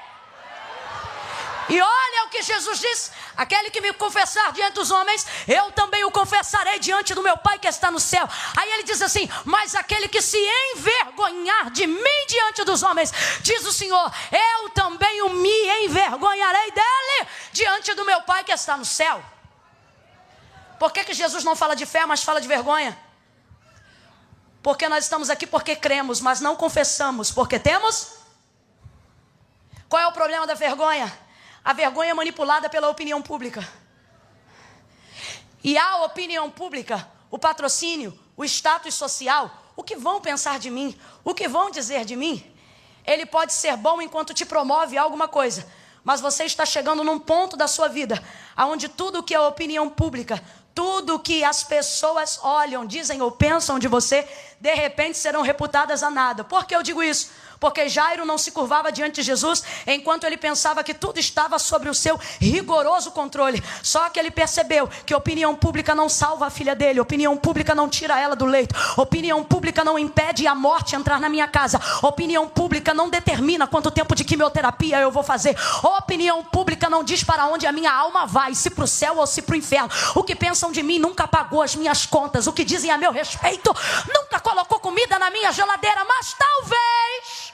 E olha o que Jesus disse: aquele que me confessar diante dos homens, eu também o confessarei diante do meu Pai que está no céu. Aí ele diz assim: mas aquele que se envergonhar de mim diante dos homens, diz o Senhor, eu também o me envergonharei dele diante do meu Pai que está no céu. Por que Jesus não fala de fé, mas fala de vergonha? Porque nós estamos aqui porque cremos, mas não confessamos porque temos. Qual é o problema da vergonha? A vergonha é manipulada pela opinião pública. E a opinião pública, o patrocínio, o status social, o que vão pensar de mim, o que vão dizer de mim, ele pode ser bom enquanto te promove alguma coisa, mas você está chegando num ponto da sua vida onde tudo que é opinião pública, tudo que as pessoas olham, dizem ou pensam de você, de repente serão reputadas a nada. Por que eu digo isso? Porque Jairo não se curvava diante de Jesus enquanto ele pensava que tudo estava sobre o seu rigoroso controle. Só que ele percebeu que a opinião pública não salva a filha dele, a opinião pública não tira ela do leito, a opinião pública não impede a morte entrar na minha casa, a opinião pública não determina quanto tempo de quimioterapia eu vou fazer, a opinião pública não diz para onde a minha alma vai, se para o céu ou se para o inferno. O que pensam de mim nunca pagou as minhas contas, o que dizem a meu respeito nunca colocou comida na minha geladeira, mas talvez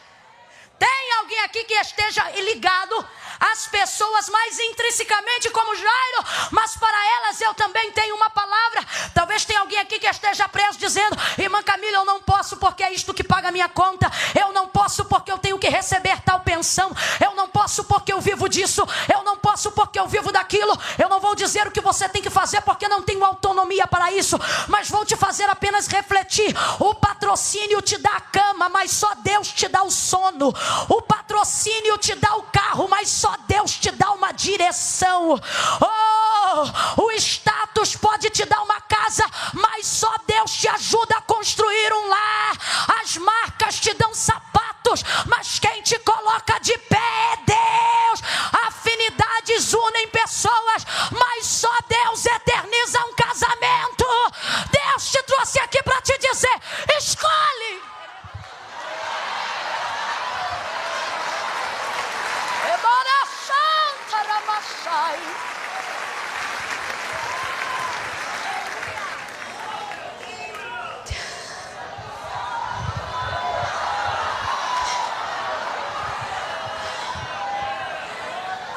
tem alguém aqui que esteja ligado às pessoas mais intrinsecamente como Jairo, mas para elas eu também tenho uma palavra. Talvez tenha alguém aqui que esteja preso dizendo: irmã Camila, eu não posso porque é isto que paga a minha conta, eu não posso porque eu tenho que receber tal pensão, eu não posso porque eu vivo disso, eu não posso porque eu vivo daquilo. Eu não vou dizer o que você tem que fazer porque não tenho autonomia para isso, mas vou te fazer apenas refletir. O patrocínio te dá a cama, mas só Deus te dá o sono. O patrocínio te dá o carro, mas só Deus te dá uma direção. O status pode te dar uma casa, mas só Deus te ajuda a construir um lar. As marcas te dão sapatos, mas quem te coloca de pé é Deus. Afinidades unem pessoas, mas só Deus eterniza um casamento. Deus te trouxe aqui para te dizer: escolhe.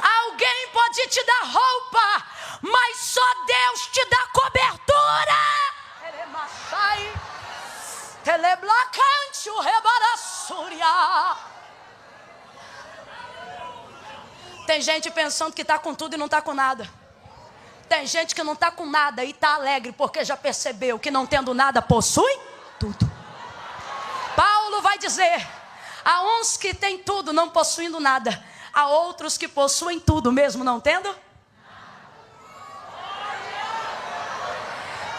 Alguém pode te dar roupa, mas só Deus te dá cobertura. Tem gente pensando que está com tudo e não está com nada. Tem gente que não está com nada e está alegre porque já percebeu que não tendo nada possui tudo. Paulo vai dizer: há uns que têm tudo não possuindo nada, há outros que possuem tudo mesmo não tendo.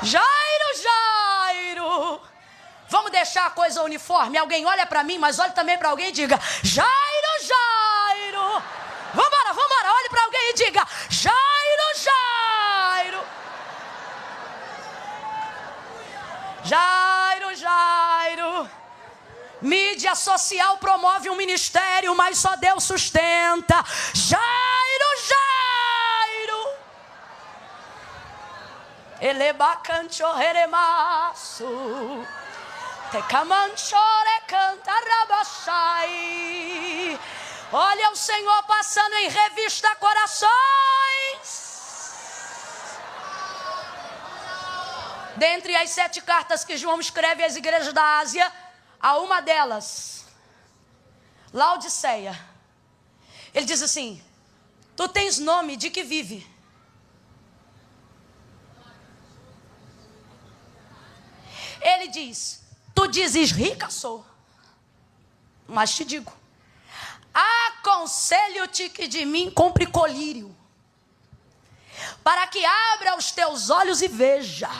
Jairo, vamos deixar a coisa uniforme. Alguém olha para mim, mas olhe também para alguém e diga: Jairo. Vambora, olhe para alguém e diga: Jairo. Mídia social promove um ministério, mas só Deus sustenta. Jairo. Elebacancho heremasu. Tecamanchore cantarabachai. Olha o Senhor passando em revista corações. Dentre as 7 cartas que João escreve às igrejas da Ásia, há uma delas, Laodiceia. Ele diz assim: tu tens nome de que vive. Ele diz: tu dizes rica sou, mas te digo, aconselho-te que de mim compre colírio, para que abra os teus olhos e veja.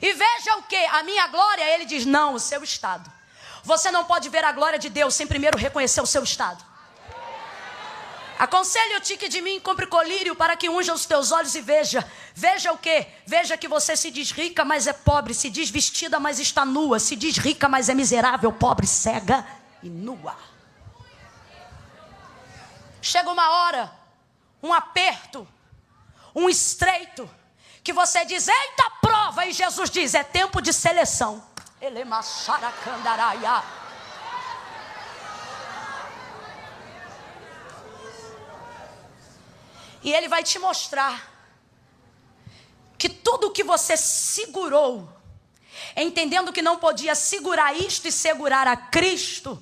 E veja o que? A minha glória. Ele diz, não, o seu estado. Você não pode ver a glória de Deus sem primeiro reconhecer o seu estado. Aconselho-te que de mim compre colírio para que unja os teus olhos e veja. Veja o quê? Veja que você se diz rica, mas é pobre. Se diz vestida, mas está nua. Se diz rica, mas é miserável, pobre, cega e nua. Chega uma hora, um aperto, um estreito, que você diz, eita prova. E Jesus diz, é tempo de seleção. Elemacharacandaraiá. E ele vai te mostrar que tudo que você segurou, entendendo que não podia segurar isto e segurar a Cristo,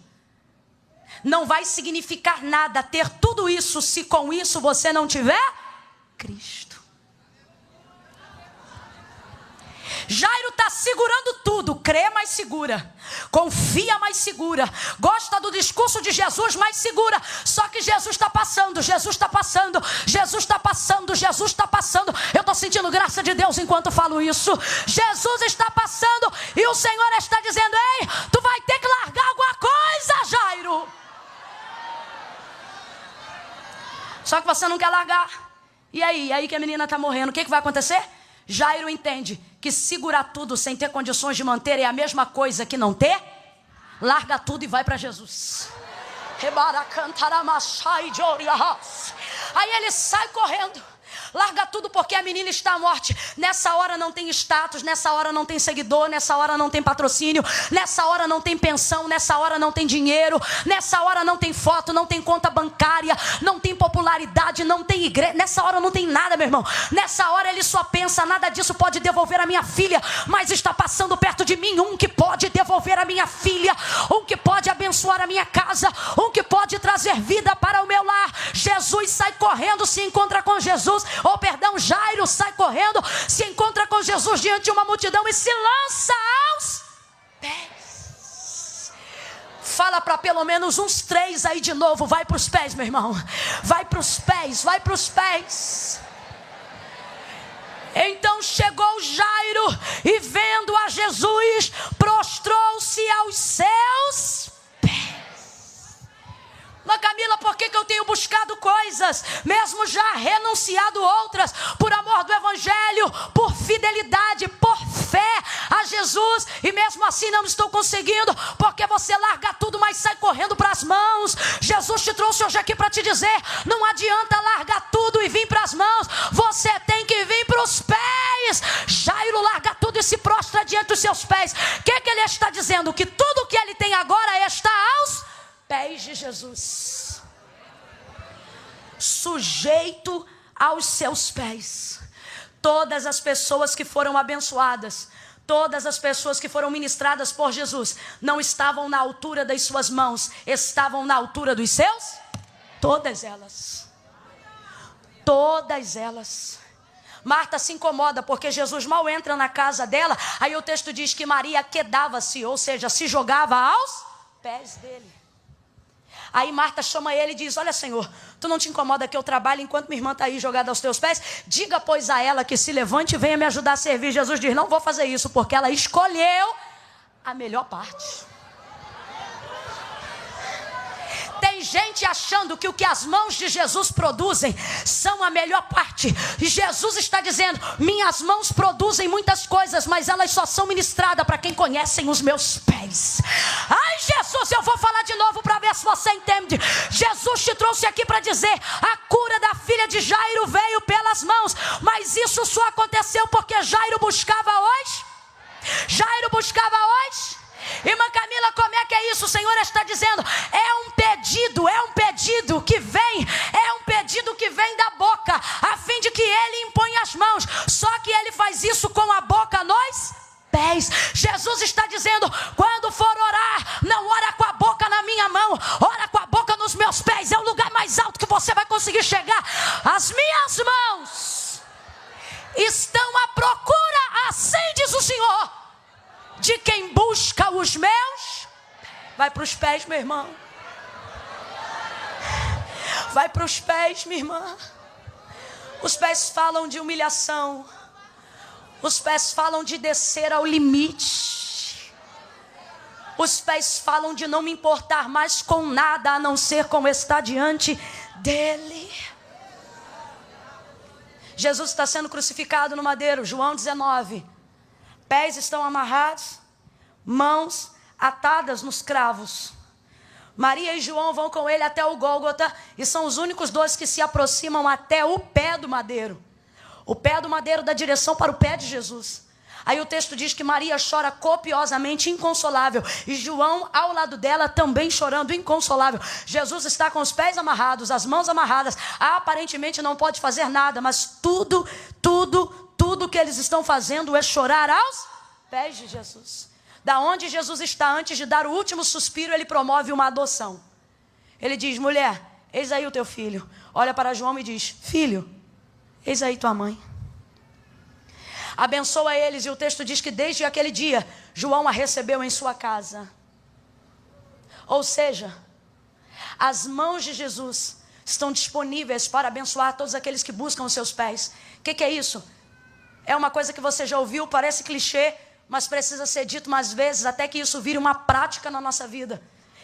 não vai significar nada ter tudo isso se com isso você não tiver Cristo. Jairo está segurando tudo, crê, mas segura. Confia, mas segura. Gosta do discurso de Jesus, mas segura. Só que Jesus está passando, Jesus está passando, Jesus está passando, Jesus está passando. Eu estou sentindo graça de Deus enquanto falo isso. Jesus está passando e o Senhor está dizendo, ei, tu vai ter que largar alguma coisa, Jairo. Só que você não quer largar. E aí que a menina está morrendo, o que vai acontecer? Jairo entende que segurar tudo sem ter condições de manter é a mesma coisa que não ter. Larga tudo e vai para Jesus. Aí ele sai correndo. Larga tudo porque a menina está à morte. Nessa hora não tem status, nessa hora não tem seguidor, nessa hora não tem patrocínio, nessa hora não tem pensão, nessa hora não tem dinheiro, nessa hora não tem foto, não tem conta bancária, não tem popularidade, não tem igreja. Nessa hora não tem nada, meu irmão. Nessa hora ele só pensa, nada disso pode devolver a minha filha, mas está passando perto de mim um que pode devolver a minha filha, um que pode abençoar a minha casa, um que pode trazer vida para o meu lar. Jesus sai correndo, se encontra com Jesus. Jairo sai correndo, se encontra com Jesus diante de uma multidão e se lança aos pés. Fala para pelo menos uns 3 aí de novo. Vai para os pés, meu irmão. Vai para os pés, vai para os pés. Então chegou Jairo e vendo a Jesus, prostrou-se aos seus pés. Mas Camila, por que eu tenho buscado coisas, mesmo já renunciado outras, por amor do Evangelho, por fidelidade, por fé a Jesus, e mesmo assim não estou conseguindo? Porque você larga tudo, mas sai correndo para as mãos. Jesus te trouxe hoje aqui para te dizer, não adianta largar tudo e vir para as mãos, você tem que vir para os pés. Jairo larga tudo e se prostra diante dos seus pés. O que ele está dizendo? Que tudo que ele tem agora está aos pés de Jesus, sujeito aos seus pés. Todas as pessoas que foram abençoadas, todas as pessoas que foram ministradas por Jesus, não estavam na altura das suas mãos, estavam na altura dos seus. Todas elas. Marta se incomoda porque Jesus mal entra na casa dela. Aí o texto diz que Maria quedava-se, ou seja, se jogava aos pés dele. Aí Marta chama ele e diz, olha Senhor, tu não te incomoda que eu trabalhe enquanto minha irmã está aí jogada aos teus pés? Diga pois a ela que se levante e venha me ajudar a servir. Jesus diz, não vou fazer isso porque ela escolheu a melhor parte. Tem gente achando que o que as mãos de Jesus produzem são a melhor parte. E Jesus está dizendo, minhas mãos produzem muitas coisas, mas elas só são ministradas para quem conhecem os meus pés. Ai Jesus, eu vou falar de novo para ver se você entende. Jesus te trouxe aqui para dizer, a cura da filha de Jairo veio pelas mãos, mas isso só aconteceu porque Jairo buscava hoje. Irmã Camila, como é que é isso? O Senhor está dizendo, é um pedido que vem da boca, a fim de que ele imponha as mãos. Só que ele faz isso com a boca nos pés. Jesus está dizendo, quando for orar, não ora com a boca na minha mão, ora com a boca nos meus pés. É o lugar mais alto que você vai conseguir chegar. As minhas mãos estão à procura, assim diz o Senhor, de quem busca os meus. Vai para os pés, meu irmão. Vai para os pés, minha irmã. Os pés falam de humilhação. Os pés falam de descer ao limite. Os pés falam de não me importar mais com nada, a não ser como está diante dele. Jesus está sendo crucificado no madeiro, João 19. Pés estão amarrados, mãos atadas nos cravos. Maria e João vão com ele até o Gólgota e são os únicos dois que se aproximam até o pé do madeiro. O pé do madeiro dá direção para o pé de Jesus. Aí o texto diz que Maria chora copiosamente, inconsolável. E João ao lado dela também chorando, inconsolável. Jesus está com os pés amarrados, as mãos amarradas. Aparentemente não pode fazer nada, mas tudo que eles estão fazendo é chorar aos pés de Jesus. Da onde Jesus está, antes de dar o último suspiro, ele promove uma adoção. Ele diz: mulher, eis aí o teu filho. Olha para João e diz: filho, eis aí tua mãe. Abençoa eles, e o texto diz que desde aquele dia, João a recebeu em sua casa. Ou seja, as mãos de Jesus estão disponíveis para abençoar todos aqueles que buscam os seus pés. O que é isso? É uma coisa que você já ouviu, parece clichê, mas precisa ser dito mais vezes, até que isso vire uma prática na nossa vida.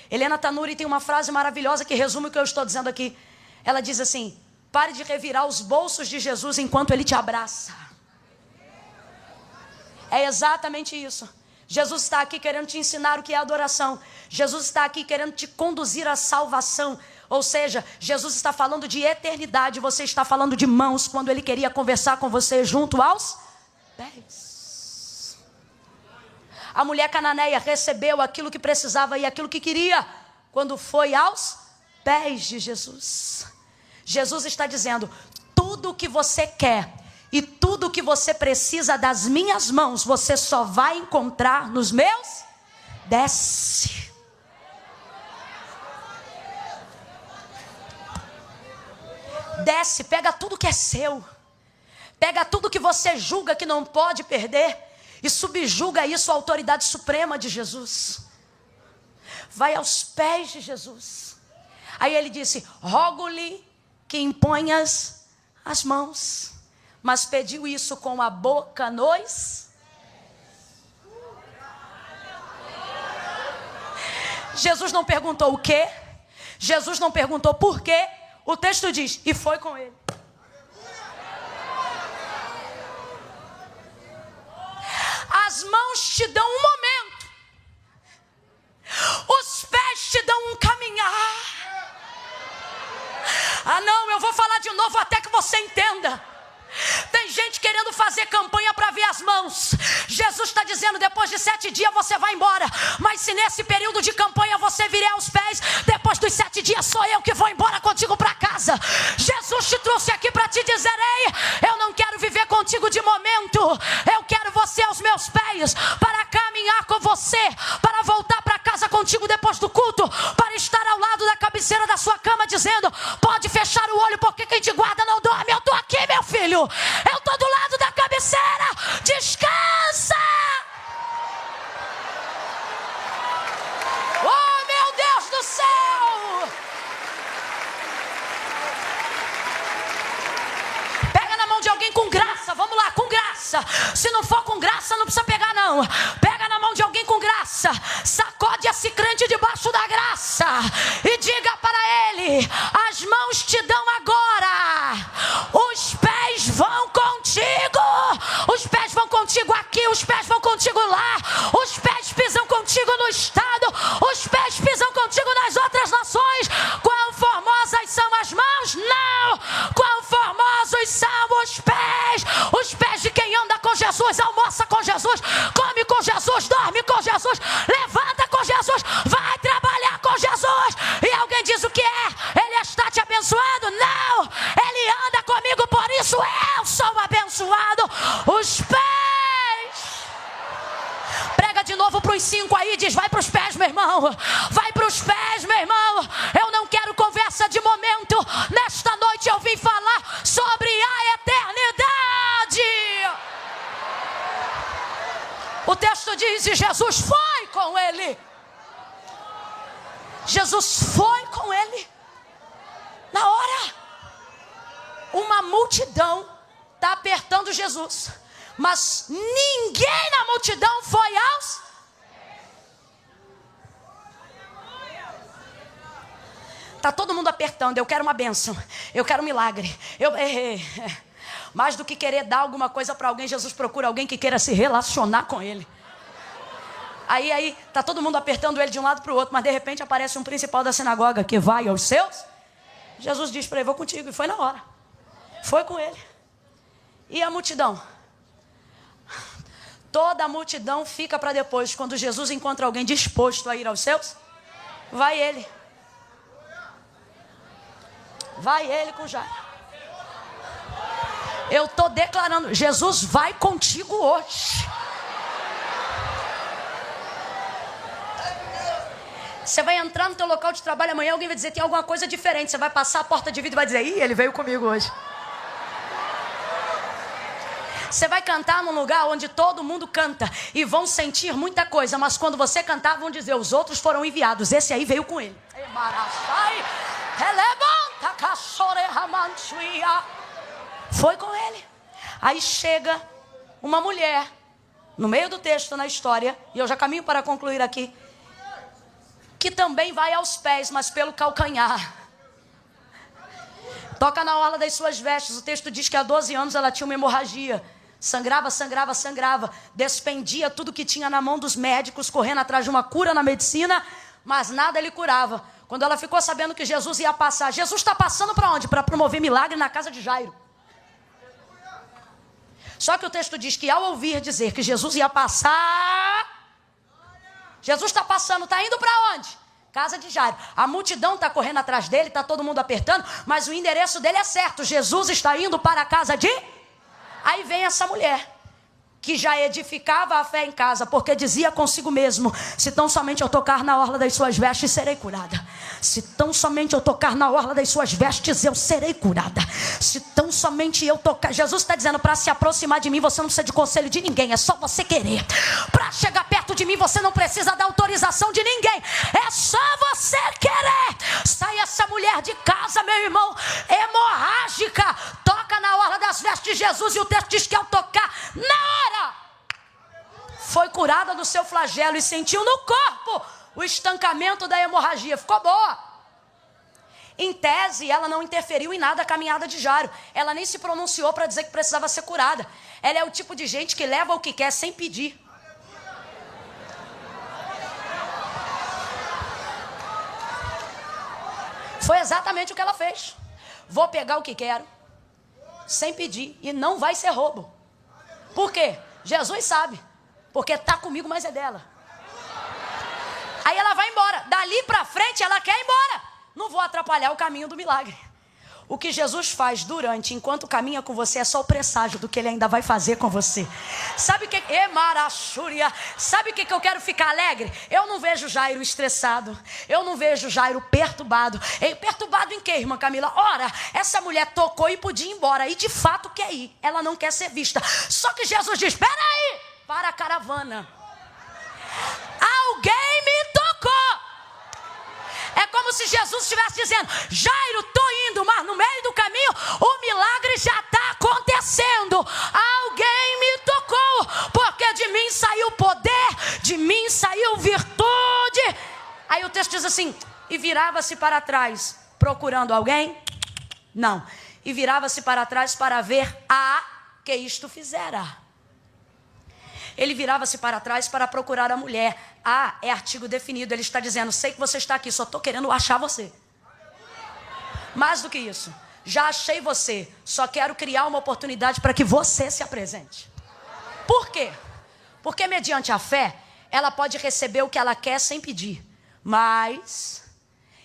Helena Tanuri tem uma frase maravilhosa que resume o que eu estou dizendo aqui. Ela diz assim: pare de revirar os bolsos de Jesus enquanto ele te abraça. É exatamente isso. Jesus está aqui querendo te ensinar o que é adoração. Jesus está aqui querendo te conduzir à salvação. Ou seja, Jesus está falando de eternidade. Você está falando de mãos quando ele queria conversar com você junto aos pés. A mulher cananeia recebeu aquilo que precisava e aquilo que queria quando foi aos pés de Jesus. Jesus está dizendo: tudo o que você quer e tudo o que você precisa das minhas mãos, você só vai encontrar nos meus. Desce. Desce, pega tudo que é seu. Pega tudo que você julga que não pode perder e subjuga isso à autoridade suprema de Jesus. Vai aos pés de Jesus. Aí ele disse: rogo-lhe que imponhas as mãos. Mas pediu isso com a boca nos. Jesus não perguntou o quê? Jesus não perguntou por quê? O texto diz: e foi com ele. As mãos te dão um momento. Os pés te dão um caminhar. Ah não, eu vou falar de novo até que você entenda. Tem gente querendo fazer campanha para ver as mãos. Jesus está dizendo: depois de 7 dias você vai embora. Mas se nesse período de campanha você virar aos pés, depois dos 7 dias sou eu que vou embora contigo para casa. Jesus te trouxe aqui para te dizer: ei, eu não quero viver contigo de momento. Eu quero você aos meus pés, para caminhar com você, para voltar para casa contigo depois do culto, para estar ao lado da cabeceira da sua cama dizendo: pode fechar o olho, porque quem te guarda não dorme. Eu estou aqui, meu filho. Eu estou do lado da cabeceira. Descansa. Oh, meu Deus do céu. Pega na mão de alguém com graça. Vamos lá, com graça. Se não for com graça, não precisa pegar não. Pega na mão de alguém com graça. Sacode esse crente debaixo da graça e diga para ele: as mãos te dão agora. Os pés vão contigo. Os pés vão contigo aqui. Os pés vão contigo lá. Os pés pisam contigo no estado. Os pés pisam contigo nas outras nações. Quão formosas são as mãos? Não. Quão formosos são os pés. Os pés de quem anda com Jesus, almoça com Jesus, come com Jesus, dorme com Jesus, levanta com Jesus, vai trabalhar com Jesus. E alguém diz: o que é? Ele está te abençoando? Não. Ele anda comigo, por isso eu sou abençoado. Os pés. Prega de novo para os 5 aí, diz: vai para os pés, meu irmão. Vai para os pés, meu irmão. Eu não quero conversa de momento. Nesta noite eu vim falar sobre a eternidade. O texto diz: e Jesus foi com ele. Jesus foi com ele. Na hora, uma multidão está apertando Jesus. Mas ninguém na multidão foi aos... Está todo mundo apertando, eu quero uma bênção, eu quero um milagre. Mais do que querer dar alguma coisa para alguém, Jesus procura alguém que queira se relacionar com ele. Aí está todo mundo apertando ele de um lado para o outro, mas de repente aparece um principal da sinagoga que vai aos seus. Jesus diz para ele, vou contigo, e foi na hora. Foi com ele. E a multidão? Toda a multidão fica para depois. Quando Jesus encontra alguém disposto a ir aos seus, vai ele. Vai ele com Jairo. Eu estou declarando, Jesus vai contigo hoje. Você vai entrar no teu local de trabalho amanhã, alguém vai dizer, tem alguma coisa diferente. Você vai passar a porta de vidro e vai dizer, ih, ele veio comigo hoje. Você vai cantar num lugar onde todo mundo canta e vão sentir muita coisa, mas quando você cantar vão dizer, os outros foram enviados, esse aí veio com ele. Foi com ele. Aí chega uma mulher no meio do texto, na história, e eu já caminho para concluir aqui, que também vai aos pés, mas pelo calcanhar. Toca na orla das suas vestes. O texto diz que há 12 anos ela tinha uma hemorragia. Sangrava, sangrava, sangrava. Despendia tudo que tinha na mão dos médicos, correndo atrás de uma cura na medicina, mas nada lhe curava. Quando ela ficou sabendo que Jesus ia passar, Jesus está passando para onde? Para promover milagre na casa de Jairo. Só que o texto diz que ao ouvir dizer que Jesus ia passar, Jesus está passando, está indo para onde? Casa de Jairo. A multidão está correndo atrás dele, está todo mundo apertando, mas o endereço dele é certo. Jesus está indo para a casa de... Aí vem essa mulher, que já edificava a fé em casa, porque dizia consigo mesmo, se tão somente eu tocar na orla das suas vestes, serei curada. Se tão somente eu tocar na orla das suas vestes, eu serei curada. Se tão somente eu tocar... Jesus está dizendo, para se aproximar de mim, você não precisa de conselho de ninguém, é só você querer. Para chegar perto de mim, você não precisa da autorização de ninguém, é só você querer. Sai essa mulher de casa, meu irmão, hemorrágica, toca na orla das vestes de Jesus, e o texto diz que ao tocar, na hora, foi curada do seu flagelo e sentiu no corpo o estancamento da hemorragia. Ficou boa. Em tese, ela não interferiu em nada a caminhada de Jairo. Ela nem se pronunciou para dizer que precisava ser curada. Ela é o tipo de gente que leva o que quer sem pedir. Foi exatamente o que ela fez. Vou pegar o que quero, sem pedir, e não vai ser roubo. Por quê? Jesus sabe. Porque está comigo, mas é dela. Aí ela vai embora. Dali para frente ela quer ir embora. Não vou atrapalhar o caminho do milagre. O que Jesus faz enquanto caminha com você, é só o presságio do que ele ainda vai fazer com você. Sabe o que? Sabe o que eu quero ficar alegre? Eu não vejo Jairo estressado. Eu não vejo Jairo perturbado. Perturbado em quê, irmã Camila? Ora, essa mulher tocou e podia ir embora. E de fato quer ir. Ela não quer ser vista. Só que Jesus diz, espera aí, para a caravana. Alguém me tocou. É como se Jesus estivesse dizendo, Jairo, estou indo, mas no meio do caminho o milagre já está acontecendo. Alguém me tocou, porque de mim saiu poder, de mim saiu virtude. Aí o texto diz assim, e virava-se para trás, procurando alguém? Não. E virava-se para trás para ver a que isto fizera. Ele virava-se para trás para procurar a mulher. É artigo definido. Ele está dizendo, sei que você está aqui, só estou querendo achar você. Mais do que isso, já achei você, só quero criar uma oportunidade para que você se apresente. Por quê? Porque mediante a fé, ela pode receber o que ela quer sem pedir. Mas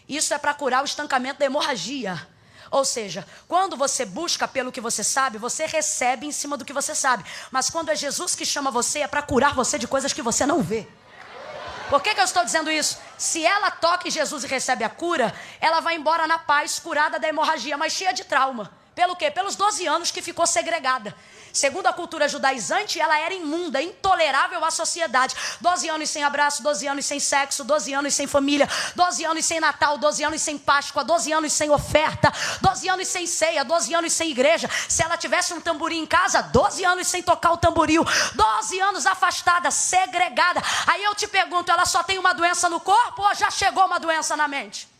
isso é para curar o estancamento da hemorragia. Ou seja, quando você busca pelo que você sabe, você recebe em cima do que você sabe. Mas quando é Jesus que chama você, é para curar você de coisas que você não vê. Por que eu estou dizendo isso? Se ela toca em Jesus e recebe a cura, ela vai embora na paz, curada da hemorragia, mas cheia de trauma. Pelo quê? Pelos 12 anos que ficou segregada. Segundo a cultura judaizante, ela era imunda, intolerável à sociedade. 12 anos sem abraço, 12 anos sem sexo, 12 anos sem família, 12 anos sem Natal, 12 anos sem Páscoa, 12 anos sem oferta, 12 anos sem ceia, 12 anos sem igreja. Se ela tivesse um tamborim em casa, 12 anos sem tocar o tamboril, 12 anos afastada, segregada. Aí eu te pergunto, ela só tem uma doença no corpo ou já chegou uma doença na mente?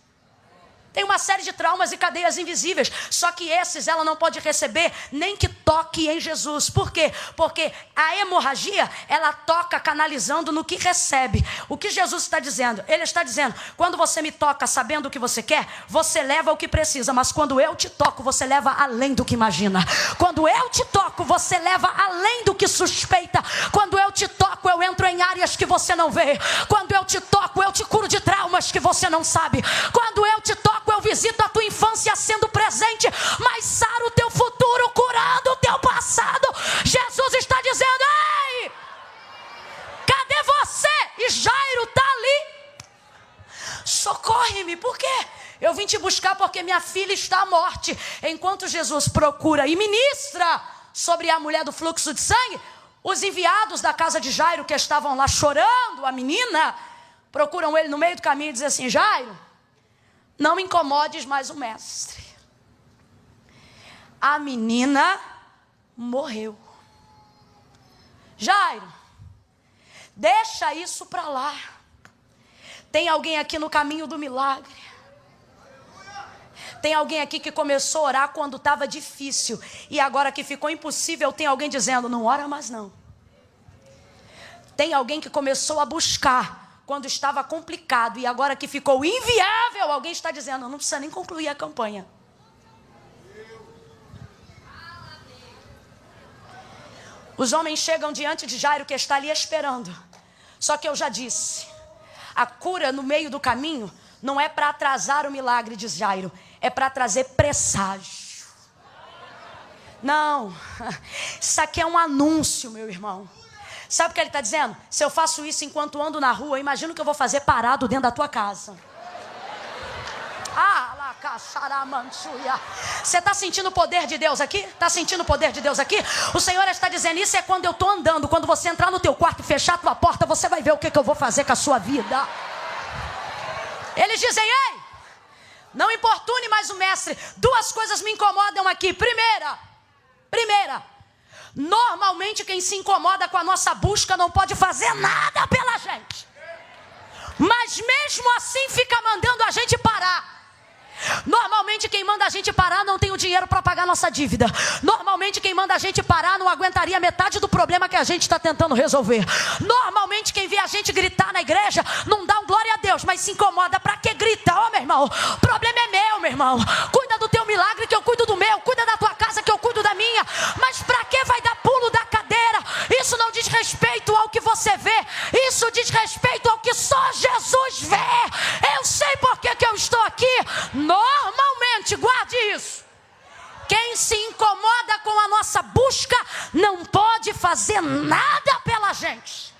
Tem uma série de traumas e cadeias invisíveis. Só que esses ela não pode receber nem que toque em Jesus. Por quê? Porque a hemorragia, ela toca canalizando no que recebe. O que Jesus está dizendo? Ele está dizendo, quando você me toca sabendo o que você quer, você leva o que precisa. Mas quando eu te toco, você leva além do que imagina. Quando eu te toco, você leva além do que suspeita. Quando eu te toco, eu entro em áreas que você não vê. Quando eu te toco, eu te curo de traumas que você não sabe. Quando eu te toco, eu visito a tua infância sendo presente, mas saro o teu futuro, curando o teu passado. Jesus está dizendo, ei, cadê você? E Jairo está ali. Socorre-me, por quê? Eu vim te buscar porque minha filha está à morte. Enquanto Jesus procura e ministra sobre a mulher do fluxo de sangue, os enviados da casa de Jairo, que estavam lá chorando, a menina, procuram ele no meio do caminho e dizem assim, Jairo, não incomodes mais o mestre. A menina morreu. Jairo, deixa isso para lá. Tem alguém aqui no caminho do milagre. Tem alguém aqui que começou a orar quando estava difícil. E agora que ficou impossível, tem alguém dizendo, não ora mais não. Tem alguém que começou a buscar quando estava complicado, e agora que ficou inviável, alguém está dizendo, não precisa nem concluir a campanha. Os homens chegam diante de Jairo, que está ali esperando. Só que eu já disse, a cura no meio do caminho não é para atrasar o milagre de Jairo, é para trazer presságio. Não, isso aqui é um anúncio, meu irmão. Sabe o que ele está dizendo? Se eu faço isso enquanto ando na rua, imagina o que eu vou fazer parado dentro da tua casa. Você está sentindo o poder de Deus aqui? Está sentindo o poder de Deus aqui? O Senhor está dizendo, isso é quando eu estou andando. Quando você entrar no teu quarto e fechar a tua porta, você vai ver o que eu vou fazer com a sua vida. Eles dizem, ei, não importune mais o mestre. Duas coisas me incomodam aqui. Primeira, normalmente quem se incomoda com a nossa busca não pode fazer nada pela gente. Mas mesmo assim fica mandando a gente parar. Normalmente quem manda a gente parar não tem o dinheiro para pagar nossa dívida. Normalmente quem manda a gente parar não aguentaria metade do problema que a gente está tentando resolver. Normalmente quem vê a gente gritar na igreja não dá um glória a Deus, mas se incomoda. Para que grita? Ó, meu irmão, o problema é meu irmão. Cuida do teu milagre que eu cuido do meu. Cuida da tua casa que eu cuido da minha. Mas para que vai dar pulo da cadeira? Isso não diz respeito ao que você vê. Isso diz respeito ao que só Jesus vê. Eu sei por que eu estou aqui. Normalmente, guarde isso. Quem se incomoda com a nossa busca não pode fazer nada pela gente.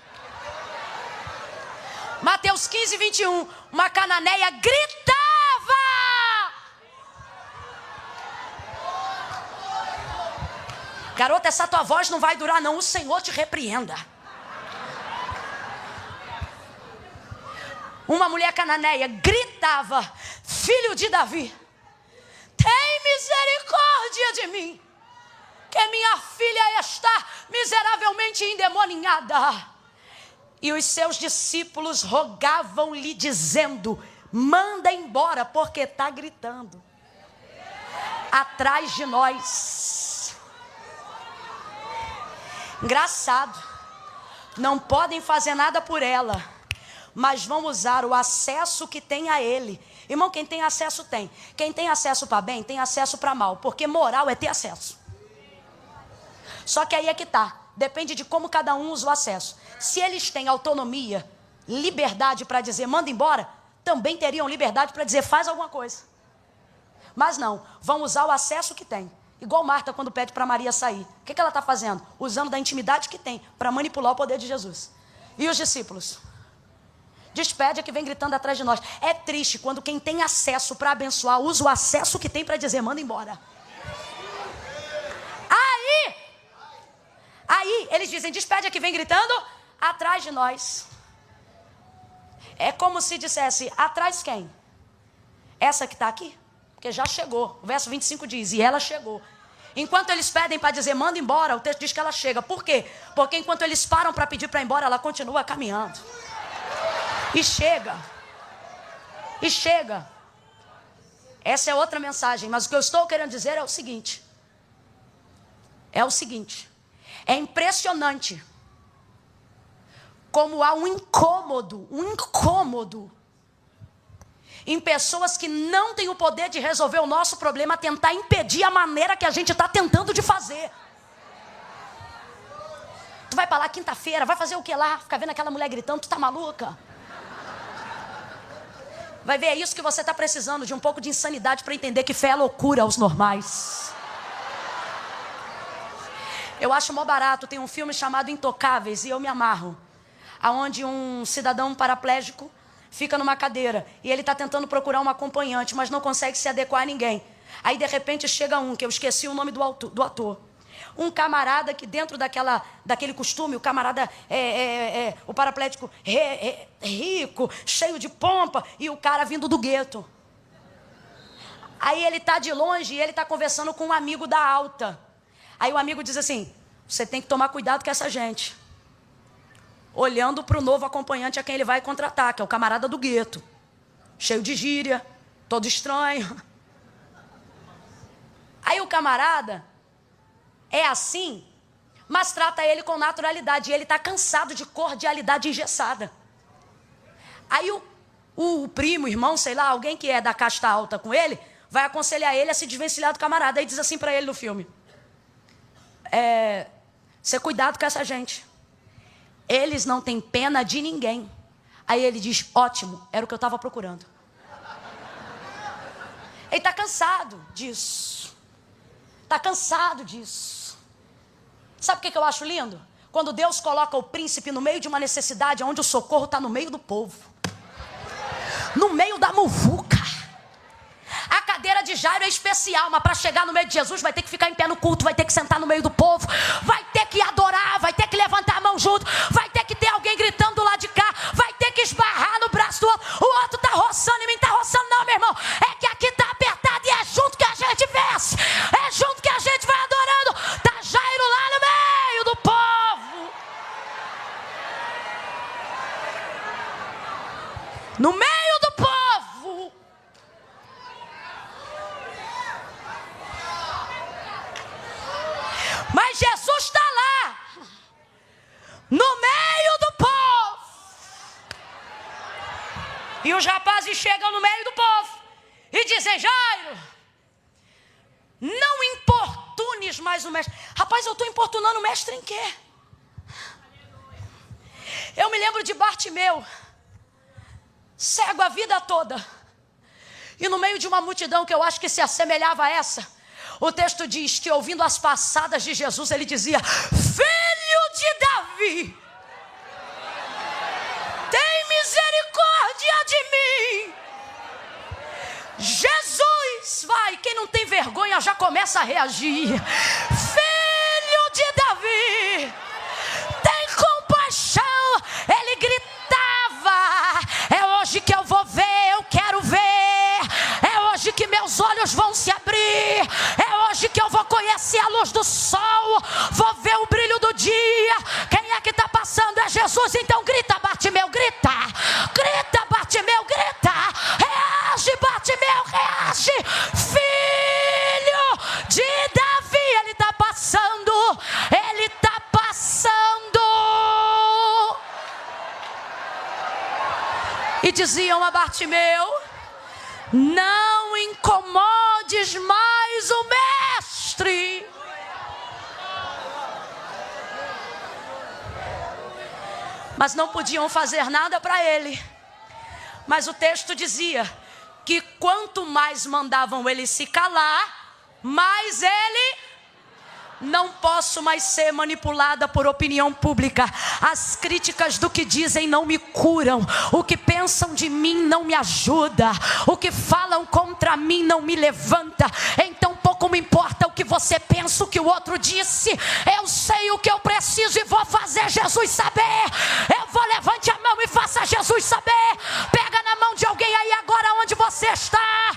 Mateus 15, 21. Uma cananeia gritava. Garota, essa tua voz não vai durar não. O Senhor te repreenda. Uma mulher cananeia gritava, filho de Davi, tem misericórdia de mim, que minha filha está miseravelmente endemoniada. E os seus discípulos rogavam-lhe dizendo, manda embora, porque está gritando atrás de nós. Engraçado, não podem fazer nada por ela, mas vão usar o acesso que tem a ele. Irmão, quem tem acesso tem. Quem tem acesso para bem, tem acesso para mal. Porque moral é ter acesso. Só que aí é que está. Depende de como cada um usa o acesso. Se eles têm autonomia, liberdade para dizer manda embora, também teriam liberdade para dizer faz alguma coisa. Mas não, vão usar o acesso que tem. Igual Marta quando pede para Maria sair. O que ela está fazendo? Usando da intimidade que tem para manipular o poder de Jesus. E os discípulos? Despede a que vem gritando atrás de nós. É triste quando quem tem acesso para abençoar usa o acesso que tem para dizer manda embora. eles dizem, despede a que vem gritando atrás de nós. É como se dissesse, atrás quem? Essa que está aqui? Porque já chegou. O verso 25 diz, e ela chegou. Enquanto eles pedem para dizer, manda embora, o texto diz que ela chega. Por quê? Porque enquanto eles param para pedir para ir embora, ela continua caminhando. E chega. E chega. Essa é outra mensagem. Mas o que eu estou querendo dizer é o seguinte. É impressionante como há um incômodo em pessoas que não têm o poder de resolver o nosso problema, tentar impedir a maneira que a gente está tentando de fazer. Tu vai para lá quinta-feira, vai fazer o que lá? Ficar vendo aquela mulher gritando, tu tá maluca? Vai ver, é isso que você está precisando, de um pouco de insanidade para entender que fé é loucura aos normais. Eu acho mó barato, tem um filme chamado Intocáveis, e eu me amarro. Onde um cidadão paraplégico fica numa cadeira e ele está tentando procurar um acompanhante, mas não consegue se adequar a ninguém. Aí de repente chega que eu esqueci o nome do ator. Um camarada que dentro daquele costume, o camarada o paraplégico rico, cheio de pompa, e o cara vindo do gueto. Aí ele está de longe e ele está conversando com um amigo da alta. Aí o amigo diz assim, você tem que tomar cuidado com essa gente. Olhando para o novo acompanhante a quem ele vai contratar, que é o camarada do gueto. Cheio de gíria, todo estranho. Aí o camarada é assim, mas trata ele com naturalidade. E ele está cansado de cordialidade engessada. Aí o primo, irmão, sei lá, alguém que é da casta alta com ele, vai aconselhar ele a se desvencilhar do camarada. Aí diz assim para ele no filme. Você cuidado com essa gente. Eles não têm pena de ninguém. Aí ele diz, ótimo, era o que eu estava procurando. Ele está cansado disso. Está cansado disso. Sabe o que eu acho lindo? Quando Deus coloca o príncipe no meio de uma necessidade, onde o socorro está no meio do povo. No meio da muvuca. A cadeira de Jairo é especial, mas para chegar no meio de Jesus vai ter que ficar em pé no culto, vai ter que sentar no meio do povo, vai ter que adorar, vai ter que levantar a mão junto, vai ter que ter alguém gritando do lado de cá, vai ter que esbarrar no braço do outro. O outro está roçando em mim, está roçando não, meu irmão. É que aqui está apertado e é junto que a gente vence, é junto que a gente vai adorando. Está Jairo lá no meio do povo, no meio do povo. Mas Jesus está lá, no meio do povo. E os rapazes chegam no meio do povo e dizem, Jairo, não importunes mais o mestre. Rapaz, eu estou importunando o mestre em quê? Eu me lembro de Bartimeu, cego a vida toda. E no meio de uma multidão que eu acho que se assemelhava a essa, o texto diz que ouvindo as passadas de Jesus, ele dizia, filho de Davi, tem misericórdia de mim. Jesus, vai, quem não tem vergonha já começa a reagir. Filho de Davi, tem compaixão. Ele gritava, é hoje que eu vou ver, eu quero ver. É hoje que meus olhos vão se abrir. É hoje que eu vou conhecer a luz do sol. Vou ver o brilho do dia. Quem é que está passando? É Jesus. Então grita, Bartimeu, grita. Grita, Bartimeu, grita. Reage, Bartimeu, reage. Filho de Davi. Ele está passando. Ele está passando. E diziam a Bartimeu, não incomodes mais o mestre. Mas não podiam fazer nada para ele. Mas o texto dizia que quanto mais mandavam ele se calar, mais ele... Não posso mais ser manipulada por opinião pública. As críticas do que dizem não me curam. O que pensam de mim não me ajuda. O que falam contra mim não me levanta. Então pouco me importa o que você pensa o que o outro disse. Eu sei o que eu preciso e vou fazer Jesus saber. Eu vou, levante a mão e faça Jesus saber. Pega na mão de alguém aí agora onde você está.